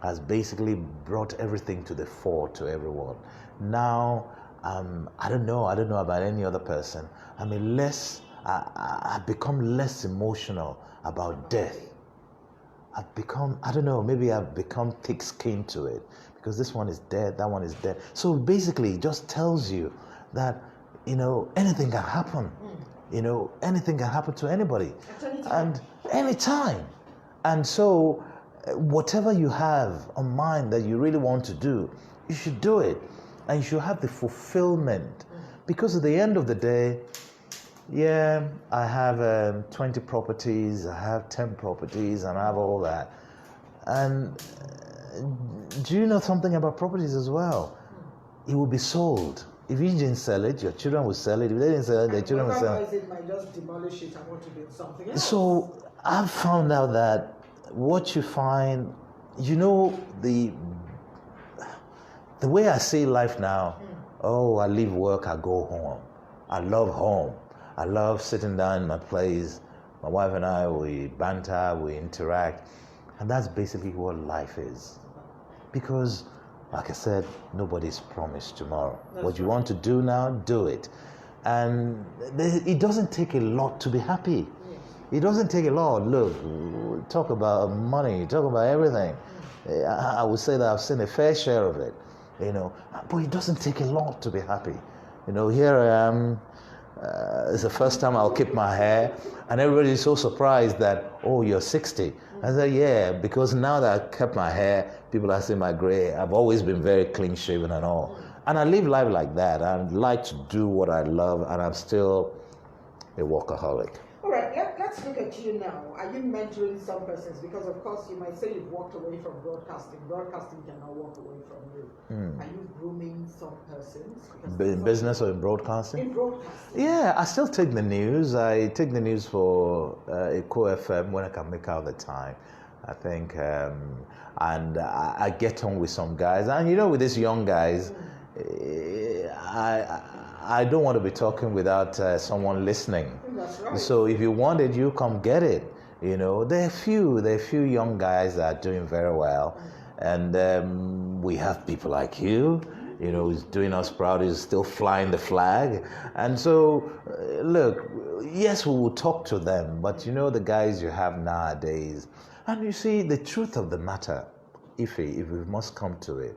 has basically brought everything to the fore to everyone. Now, I don't know about any other person. I've become less emotional about death. Maybe I've become thick-skinned to it, because this one is dead, that one is dead. So basically, it just tells you that, anything can happen. Anything can happen to anybody. And anytime. And so, whatever you have on mind that you really want to do, you should do it. And you should have the fulfillment. Because at the end of the day, I have 20 properties, I have 10 properties, and I have all that. And do you know something about properties as well? It will be sold. If you didn't sell it, your children will sell it. If they didn't sell it, their children will sell it. Otherwise, it might just demolish it and want to build something else. So I've found out that what you find, the way I see life now, I leave work, I go home. I love home. I love sitting down in my place. My wife and I, we banter, we interact. And that's basically what life is. Because, like I said, nobody's promised tomorrow. What you want to do now, do it. And it doesn't take a lot to be happy. It doesn't take a lot. Look, talk about money, talk about everything. I would say that I've seen a fair share of it, but it doesn't take a lot to be happy. Here I am. It's the first time I'll keep my hair, and everybody's so surprised that, you're 60. I said, yeah, because now that I kept my hair, people are seeing my gray. I've always been very clean shaven and all. And I live life like that. I like to do what I love, and I'm still a workaholic. All right, let's look at you now. Are you mentoring some persons? Because, of course, you might say you've walked away from broadcasting. Broadcasting cannot walk away from you. Are you grooming some persons? In business or in broadcasting? In broadcasting. Yeah, I still take the news. I take the news for Eco FM when I can make out the time. I think, and I get on with some guys. And, with these young guys, I don't want to be talking without someone listening. That's right. So if you want it, you come get it. There are a few young guys that are doing very well, and we have people like you, who's doing us proud, who's still flying the flag. And so, look, yes, we will talk to them, but the guys you have nowadays, and you see the truth of the matter, if we must come to it.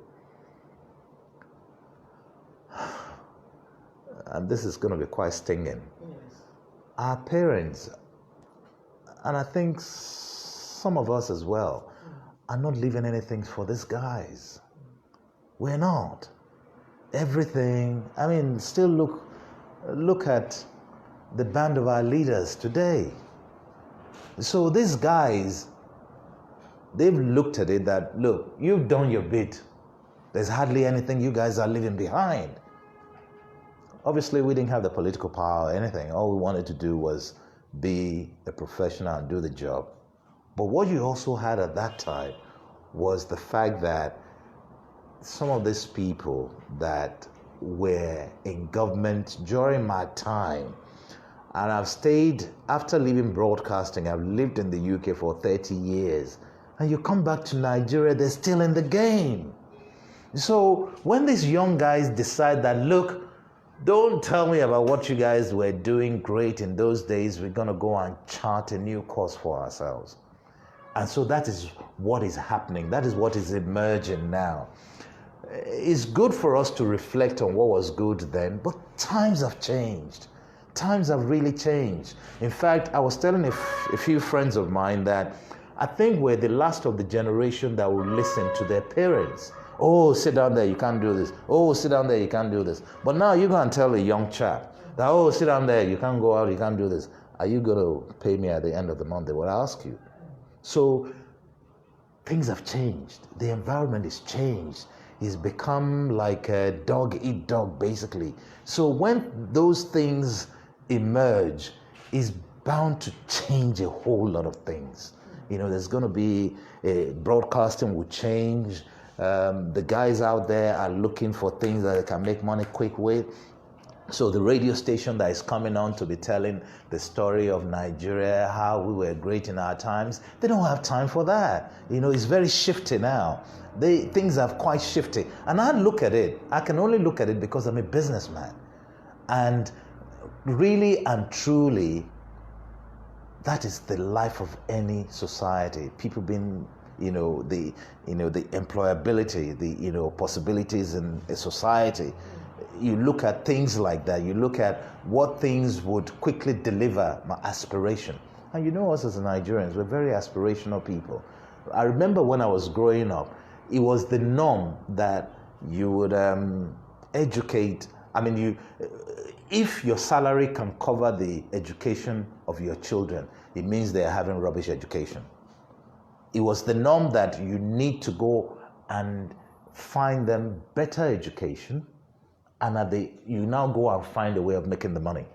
And this is going to be quite stinging. Yes. Our parents, and I think some of us as well, are not leaving anything for these guys. We're not. Everything, still look at the band of our leaders today. So these guys, they've looked at it that, look, you've done your bit. There's hardly anything you guys are leaving behind. Obviously, we didn't have the political power or anything. All we wanted to do was be a professional and do the job. But what you also had at that time was the fact that some of these people that were in government during my time, and I've stayed, after leaving broadcasting, I've lived in the UK for 30 years, and you come back to Nigeria, they're still in the game. So when these young guys decide that, look, don't tell me about what you guys were doing great in those days, we're going to go and chart a new course for ourselves. And so that is what is happening. That is what is emerging now. It's good for us to reflect on what was good then, but times have changed. Times have really changed. In fact, I was telling a few friends of mine that I think we're the last of the generation that will listen to their parents. Oh, sit down there, you can't do this. Oh, sit down there, you can't do this. But now you go and tell a young chap that, oh, sit down there, you can't go out, you can't do this. Are you going to pay me at the end of the month? They will ask you. So things have changed. The environment is changed. It's become like a dog eat dog, basically. So when those things emerge, it's bound to change a whole lot of things. You know, there's going to be broadcasting will change. The guys out there are looking for things that they can make money quick with. So the radio station that is coming on to be telling the story of Nigeria, how we were great in our times, they don't have time for that. You know, it's very shifty now. Things have quite shifted. And I look at it, I can only look at it because I'm a businessman. And really and truly, that is the life of any society. People being, the employability, the, possibilities in a society. You look at things like that. You look at what things would quickly deliver my aspiration. And you know us as Nigerians, we're very aspirational people. I remember when I was growing up, it was the norm that you would educate. I mean, if your salary can cover the education of your children, it means they're having rubbish education. It was the norm that you need to go and find them better education, and you now go and find a way of making the money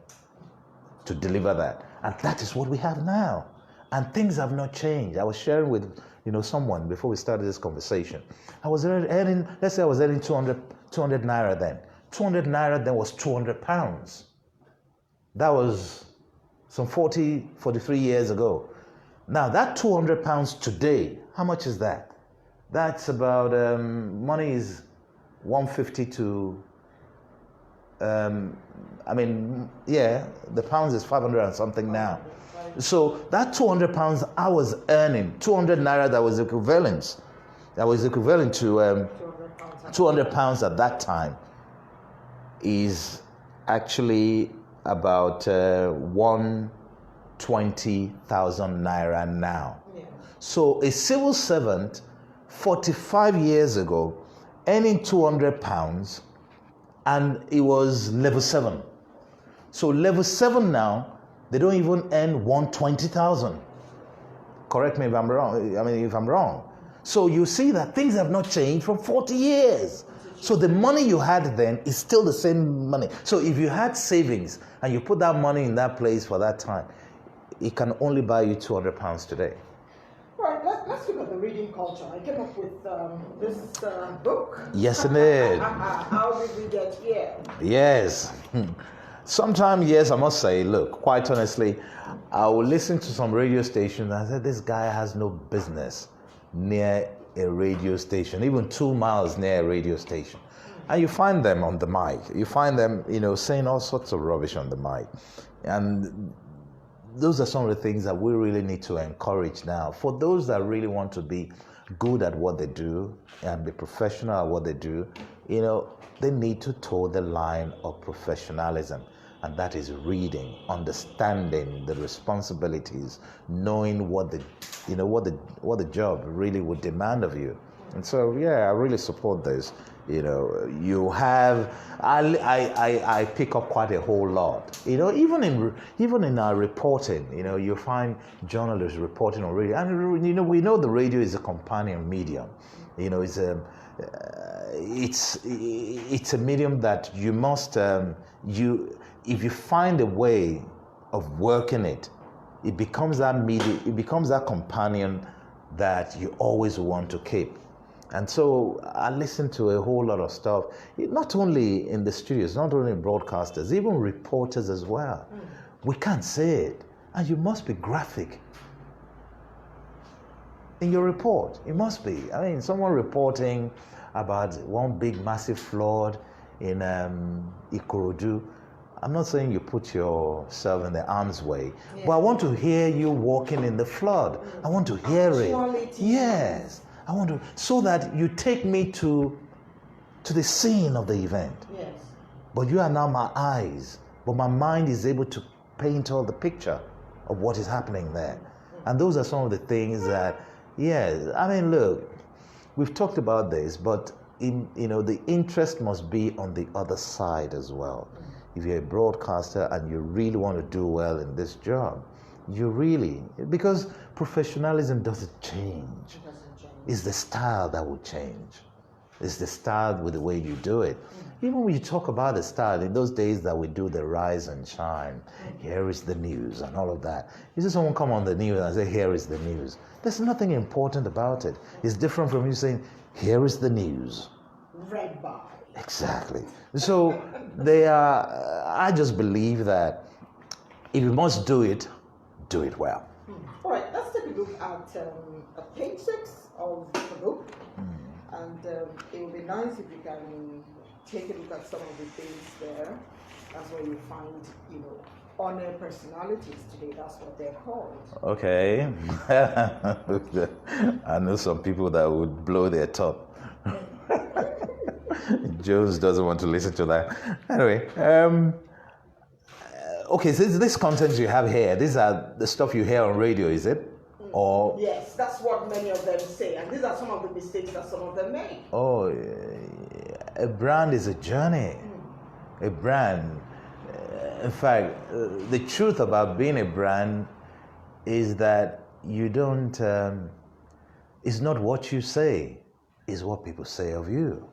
to deliver that. And that is what we have now. And things have not changed. I was sharing with someone before we started this conversation. I was earning, let's say I was earning 200 naira then. 200 naira then was 200 pounds. That was some 43 years ago. Now that 200 pounds today, how much is that? That's about, money is 150 to, the pounds is 500 and something now. So that 200 pounds I was earning, 200 naira, that was equivalent to 200 pounds at that time, is actually about 120,000 naira now. Yeah. So a civil servant 45 years ago earning 200 pounds, and it was level 7. So level 7 now, they don't even earn 120,000. Correct me if I'm wrong. So you see that things have not changed from 40 years. So the money you had then is still the same money. So if you had savings and you put that money in that place for that time, it can only buy you 200 pounds today. Right, let's look at the reading culture. I came up with this book. Yes, indeed. How did we get here? Yes. Sometimes, yes, I must say, look, quite honestly, I will listen to some radio stations and I said, this guy has no business near a radio station, even 2 miles near a radio station. And you find them on the mic. You find them, saying all sorts of rubbish on the mic. And those are some of the things that we really need to encourage now. For those that really want to be good at what they do and be professional at what they do, they need to toe the line of professionalism. And that is reading, understanding the responsibilities, knowing what the job really would demand of you. And so, I really support this. You have, I pick up quite a whole lot. Even in our reporting, you find journalists reporting on radio, and we know the radio is a companion medium. It's a medium that you must if you find a way of working it, it becomes that companion that you always want to keep. And so I listen to a whole lot of stuff, not only in the studios, not only broadcasters, even reporters as well. We can't say it. And you must be graphic in your report. It must be. I mean, someone reporting about one big massive flood in Ikorodu. I'm not saying you put yourself in the harm's way, but I want to hear you walking in the flood. I want to hear it. Yes. I want to, so that you take me to the scene of the event. Yes. But you are now my eyes, but my mind is able to paint all the picture of what is happening there. And those are some of the things that, yes, I mean, look, we've talked about this, but the interest must be on the other side as well. If you're a broadcaster and you really want to do well in this job, because professionalism doesn't change. It's the style that will change. It's the style with the way you do it. Even when you talk about the style, in those days that we do the rise and shine, here is the news and all of that. You see someone come on the news and say, here is the news. There's nothing important about it. It's different from you saying, here is the news. Read by. Exactly. So I just believe that if you must do it well. All right, let's take a look at page 6 of the book. And it would be nice if you can take a look at some of the things there. That's where you find, honor personalities today. That's what they're called. Okay. I know some people that would blow their top. Jones doesn't want to listen to that. Anyway, okay, so this content you have here, these are the stuff you hear on radio, is it? Or yes, that's what many of them say, and these are some of the mistakes that some of them make. Oh, a brand is a journey. A brand. In fact, the truth about being a brand is that you don't. It's not what you say; it's what people say of you.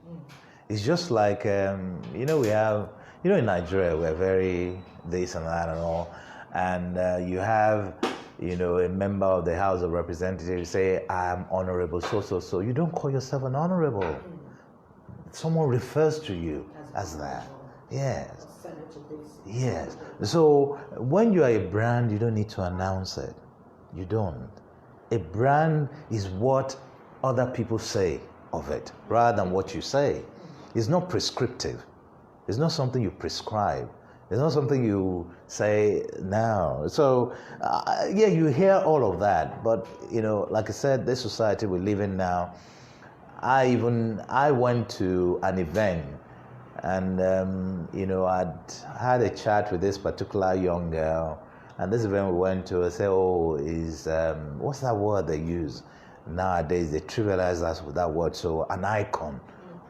It's just like we have. In Nigeria, we're very this and that and all, and you have. A member of the House of Representatives say, I'm honorable, so. You don't call yourself an honorable. Someone refers to you as that. Yes. Yes. So when you are a brand, you don't need to announce it. You don't. A brand is what other people say of it, rather than what you say. It's not prescriptive. It's not something you prescribe. It's not something you say now. So, you hear all of that. But, like I said, this society we live in now, I went to an event and, I'd had a chat with this particular young girl. And this event we went to, I said, what's that word they use? Nowadays, they trivialize us with that word. So, an icon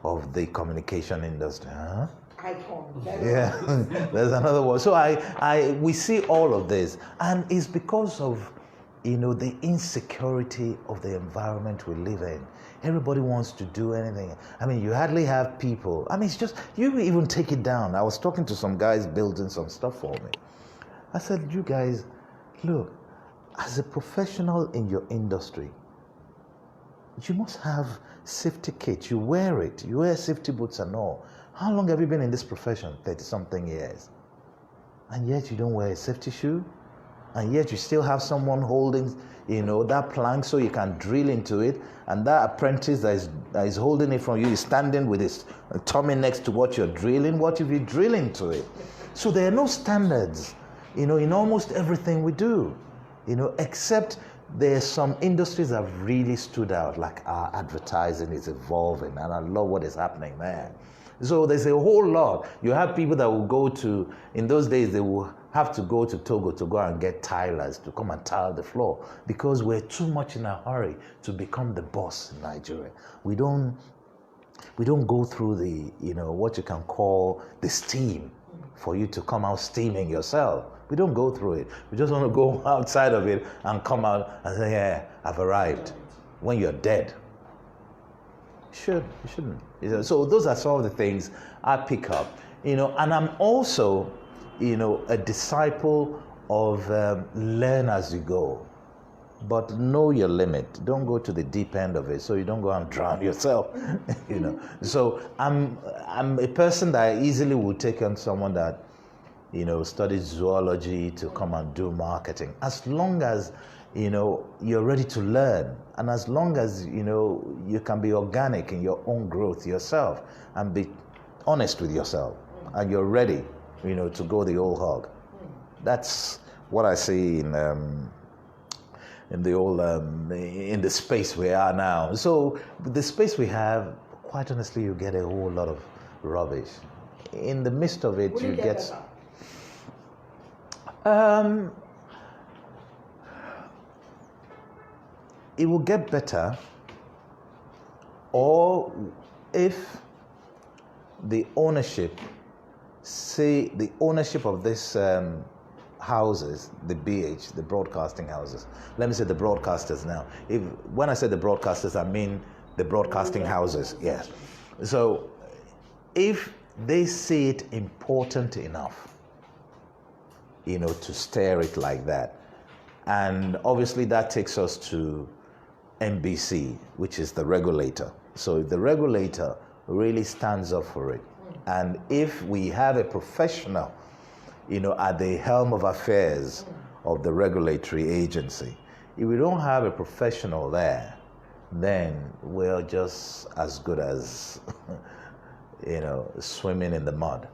of the communication industry. Huh? Yeah, there's another one. So we see all of this, and it's because of the insecurity of the environment we live in. Everybody wants to do anything. I mean, you hardly have people. I mean, it's just you even take it down. I was talking to some guys building some stuff for me. I said, you guys, look, as a professional in your industry, you must have safety kits. You wear it. You wear safety boots and all. How long have you been in this profession? 30-something years. And yet you don't wear a safety shoe? And yet you still have someone holding, that plank so you can drill into it. And that apprentice that is holding it from you is standing with his tummy next to what you're drilling. What if you drill into it? So there are no standards, in almost everything we do, except there's some industries that have really stood out, like our advertising is evolving. And I love what is happening there. So there's a whole lot. You have people that will go to, in those days, they will have to go to Togo to go and get tilers to come and tile the floor because we're too much in a hurry to become the boss in Nigeria. We don't go through the, what you can call the steam for you to come out steaming yourself. We don't go through it. We just want to go outside of it and come out and say, yeah, I've arrived. When you're dead. You shouldn't. So those are some of the things I pick up, and I'm also, a disciple of learn as you go. but know your limit. Don't go to the deep end of it, so you don't go and drown yourself. So I'm a person that easily would take on someone that studies zoology to come and do marketing, as long as you're ready to learn, and as long as you can be organic in your own growth yourself and be honest with yourself, and you're ready to go the whole hog. That's what I see in the space we are now. So the space we have, quite honestly, you get a whole lot of rubbish. In the midst of it, you get it will get better, or if the ownership of this houses, the BH, the broadcasting houses. Let me say the broadcasters now. When I say the broadcasters, I mean the broadcasting houses. Yes. So if they see it important enough, to steer it like that, and obviously that takes us to NBC, which is the regulator. So if the regulator really stands up for it, and if we have a professional at the helm of affairs of the regulatory agency, if we don't have a professional there, then we're just as good as swimming in the mud.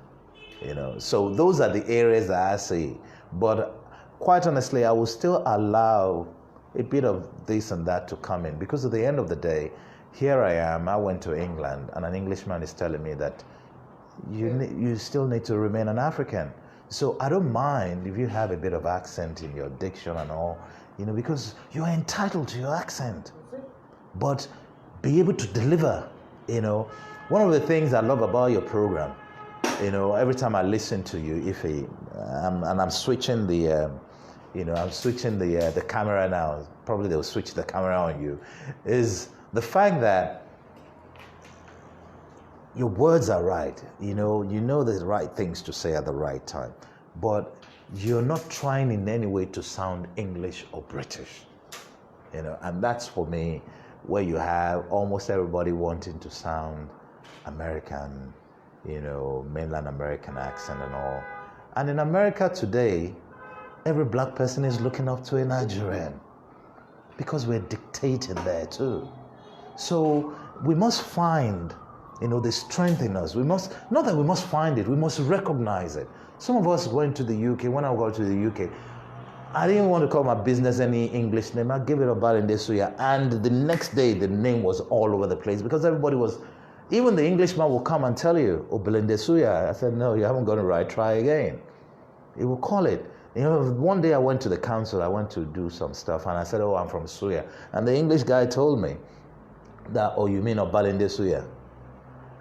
So those are the areas that I see. But quite honestly, I will still allow a bit of this and that to come in, because at the end of the day, here I am, I went to England, and an Englishman is telling me that you still need to remain an African. So I don't mind if you have a bit of accent in your diction and all, because you're entitled to your accent. But be able to deliver, One of the things I love about your program, every time I listen to you, I'm switching the camera now. Probably they'll switch the camera on you. Is the fact that your words are right. You know the right things to say at the right time, but you're not trying in any way to sound English or British. And that's for me where you have almost everybody wanting to sound American, mainland American accent and all. And in America today, every black person is looking up to a Nigerian, because we're dictated there too. So we must find, the strength in us. We must find it, we must recognize it. Some of us went to the UK. When I got to the UK, I didn't want to call my business any English name. I gave it Obalende Suya, and the next day the name was all over the place, because everybody was, even the Englishman will come and tell you, Obalende Suya. I said, no, you haven't got it right, try again. He will call it. One day I went to the council, I went to do some stuff, and I said, oh, I'm from Suya. And the English guy told me that, oh, you mean Obalende Suya?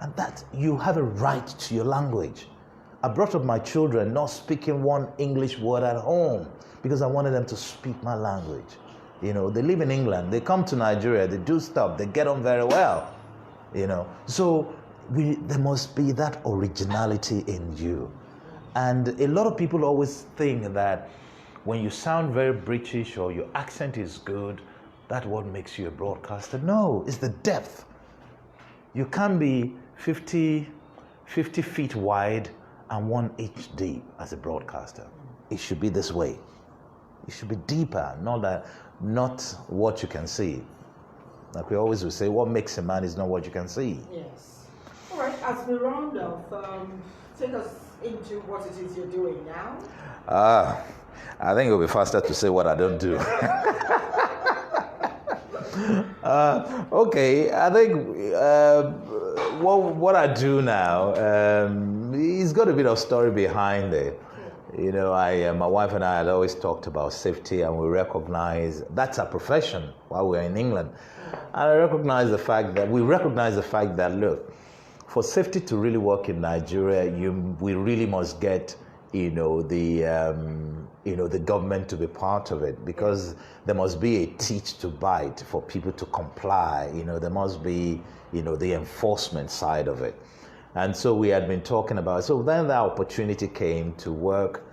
And that you have a right to your language. I brought up my children not speaking one English word at home, because I wanted them to speak my language. They live in England, they come to Nigeria, they do stuff, they get on very well. So there must be that originality in you. And a lot of people always think that when you sound very British or your accent is good, that's what makes you a broadcaster. No, it's the depth. You can't be 50 feet wide and 1 inch deep as a broadcaster. It should be this way. It should be deeper, not what you can see. Like we always will say, what makes a man is not what you can see. Yes. All right, as we round off, take us into what it is you're doing now. I think it'll be faster to say what I don't do. Okay, I think what I do now, it's got a bit of story behind it. My wife and I had always talked about safety, and we recognize that's our profession while we're in England. And we recognize the fact that, look, for safety to really work in Nigeria, we really must get, the government to be part of it, because there must be a teach to bite for people to comply. There must be, the enforcement side of it. And so we had been talking about it. So then the opportunity came to work,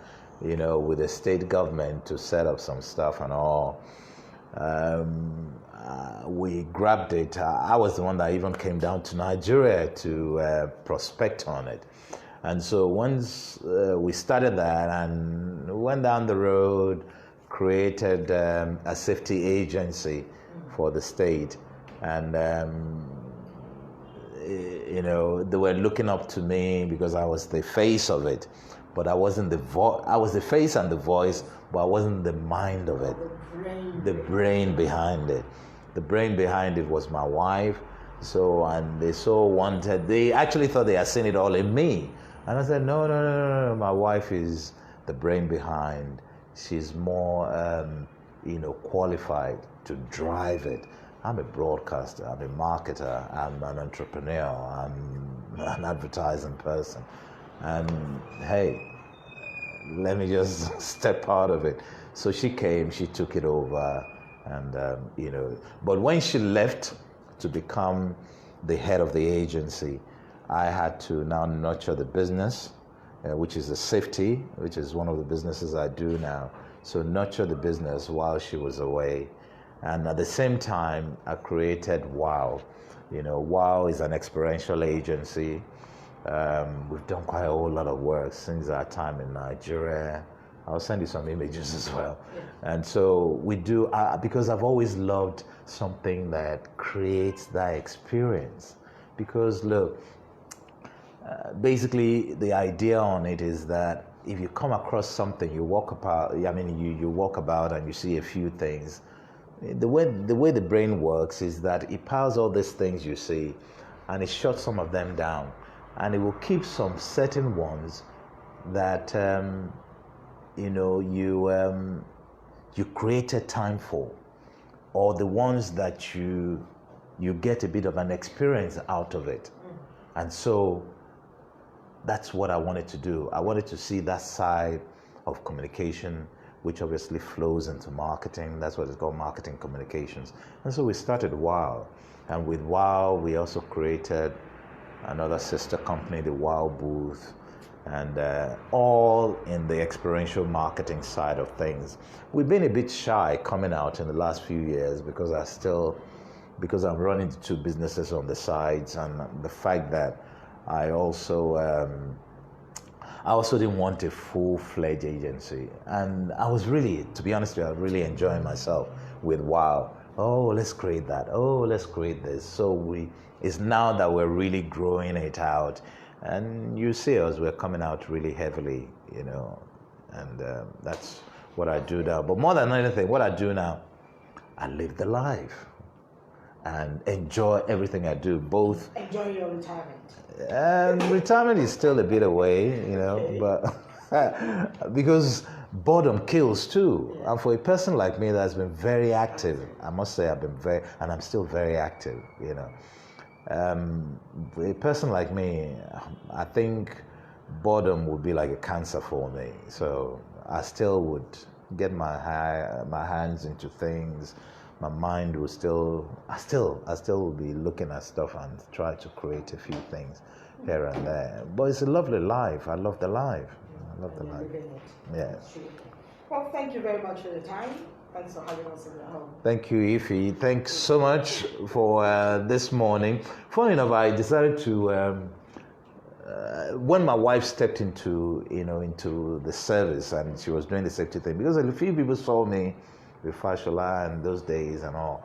with the state government to set up some stuff and all. We grabbed it. I was the one that even came down to Nigeria to prospect on it. And so once we started that and went down the road, created a safety agency for the state. And, they were looking up to me because I was the face of it. But I wasn't I was the face and the voice, but I wasn't the mind of it. The brain behind it. The brain behind it was my wife. So, and they actually thought they had seen it all in me. And I said, no, my wife is the brain behind. She's more, qualified to drive it. I'm a broadcaster, I'm a marketer, I'm an entrepreneur, I'm an advertising person. And hey, let me just step out of it. So she came, she took it over, and but when she left to become the head of the agency, I had to now nurture the business, which is the safety, which is one of the businesses I do now. So nurture the business while she was away. And at the same time, I created WOW. WOW is an experiential agency. We've done quite a whole lot of work since our time in Nigeria. I'll send you some images as well. And so we do, because I've always loved something that creates that experience. Because look, basically the idea on it is that if you come across something, you walk about, you walk about and you see a few things. The way the brain works is that it piles all these things you see and it shuts some of them down. And it will keep some certain ones that you created time for, or the ones that you get a bit of an experience out of it. And so that's what I wanted to do. I wanted to see that side of communication, which obviously flows into marketing. That's what it's called, marketing communications. And so we started WOW. And with WOW, we also created another sister company, the WOW Booth, and all in the experiential marketing side of things. We've been a bit shy coming out in the last few years because I'm running the two businesses on the sides, and the fact that I also didn't want a full-fledged agency. And I was really, to be honest with you, I was really enjoying myself with WOW. Oh, let's create that. Oh, let's create this. So it's now that we're really growing it out. And you see us, we're coming out really heavily, and that's what I do now. But more than anything, what I do now, I live the life and enjoy everything I do, both. Enjoy your retirement. And retirement is still a bit away, okay. But because boredom kills too. And for a person like me that's been very active, I must say I'm still very active, a person like me, I think boredom would be like a cancer for me. So I still would get my hands into things. My mind will I still will be looking at stuff and try to create a few things here and there. But it's a lovely life. I love the life. Yeah. Well, thank you very much for your time. Thanks for having us in your home. Thank you, Ify. Thanks so much for this morning. Funny enough, I decided to, when my wife stepped into the service and she was doing the safety thing, because a few people saw me with Fashola and those days and all,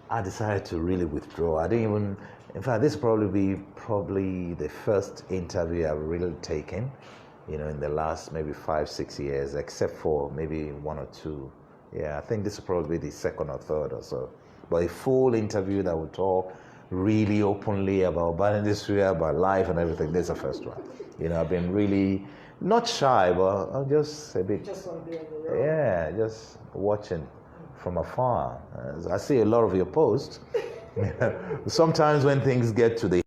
I decided to really withdraw. I didn't even, in fact, this will probably the first interview I've really taken, in the last maybe 5-6 years, except for maybe 1 or 2. Yeah, I think this will probably be the second or third or so. But a full interview that will talk really openly about bar industry, about life and everything, this is the first one. I've been really, not shy, but I'm just a bit, just want to be on the road. Yeah, just watching from afar. I see a lot of your posts. Sometimes when things get to the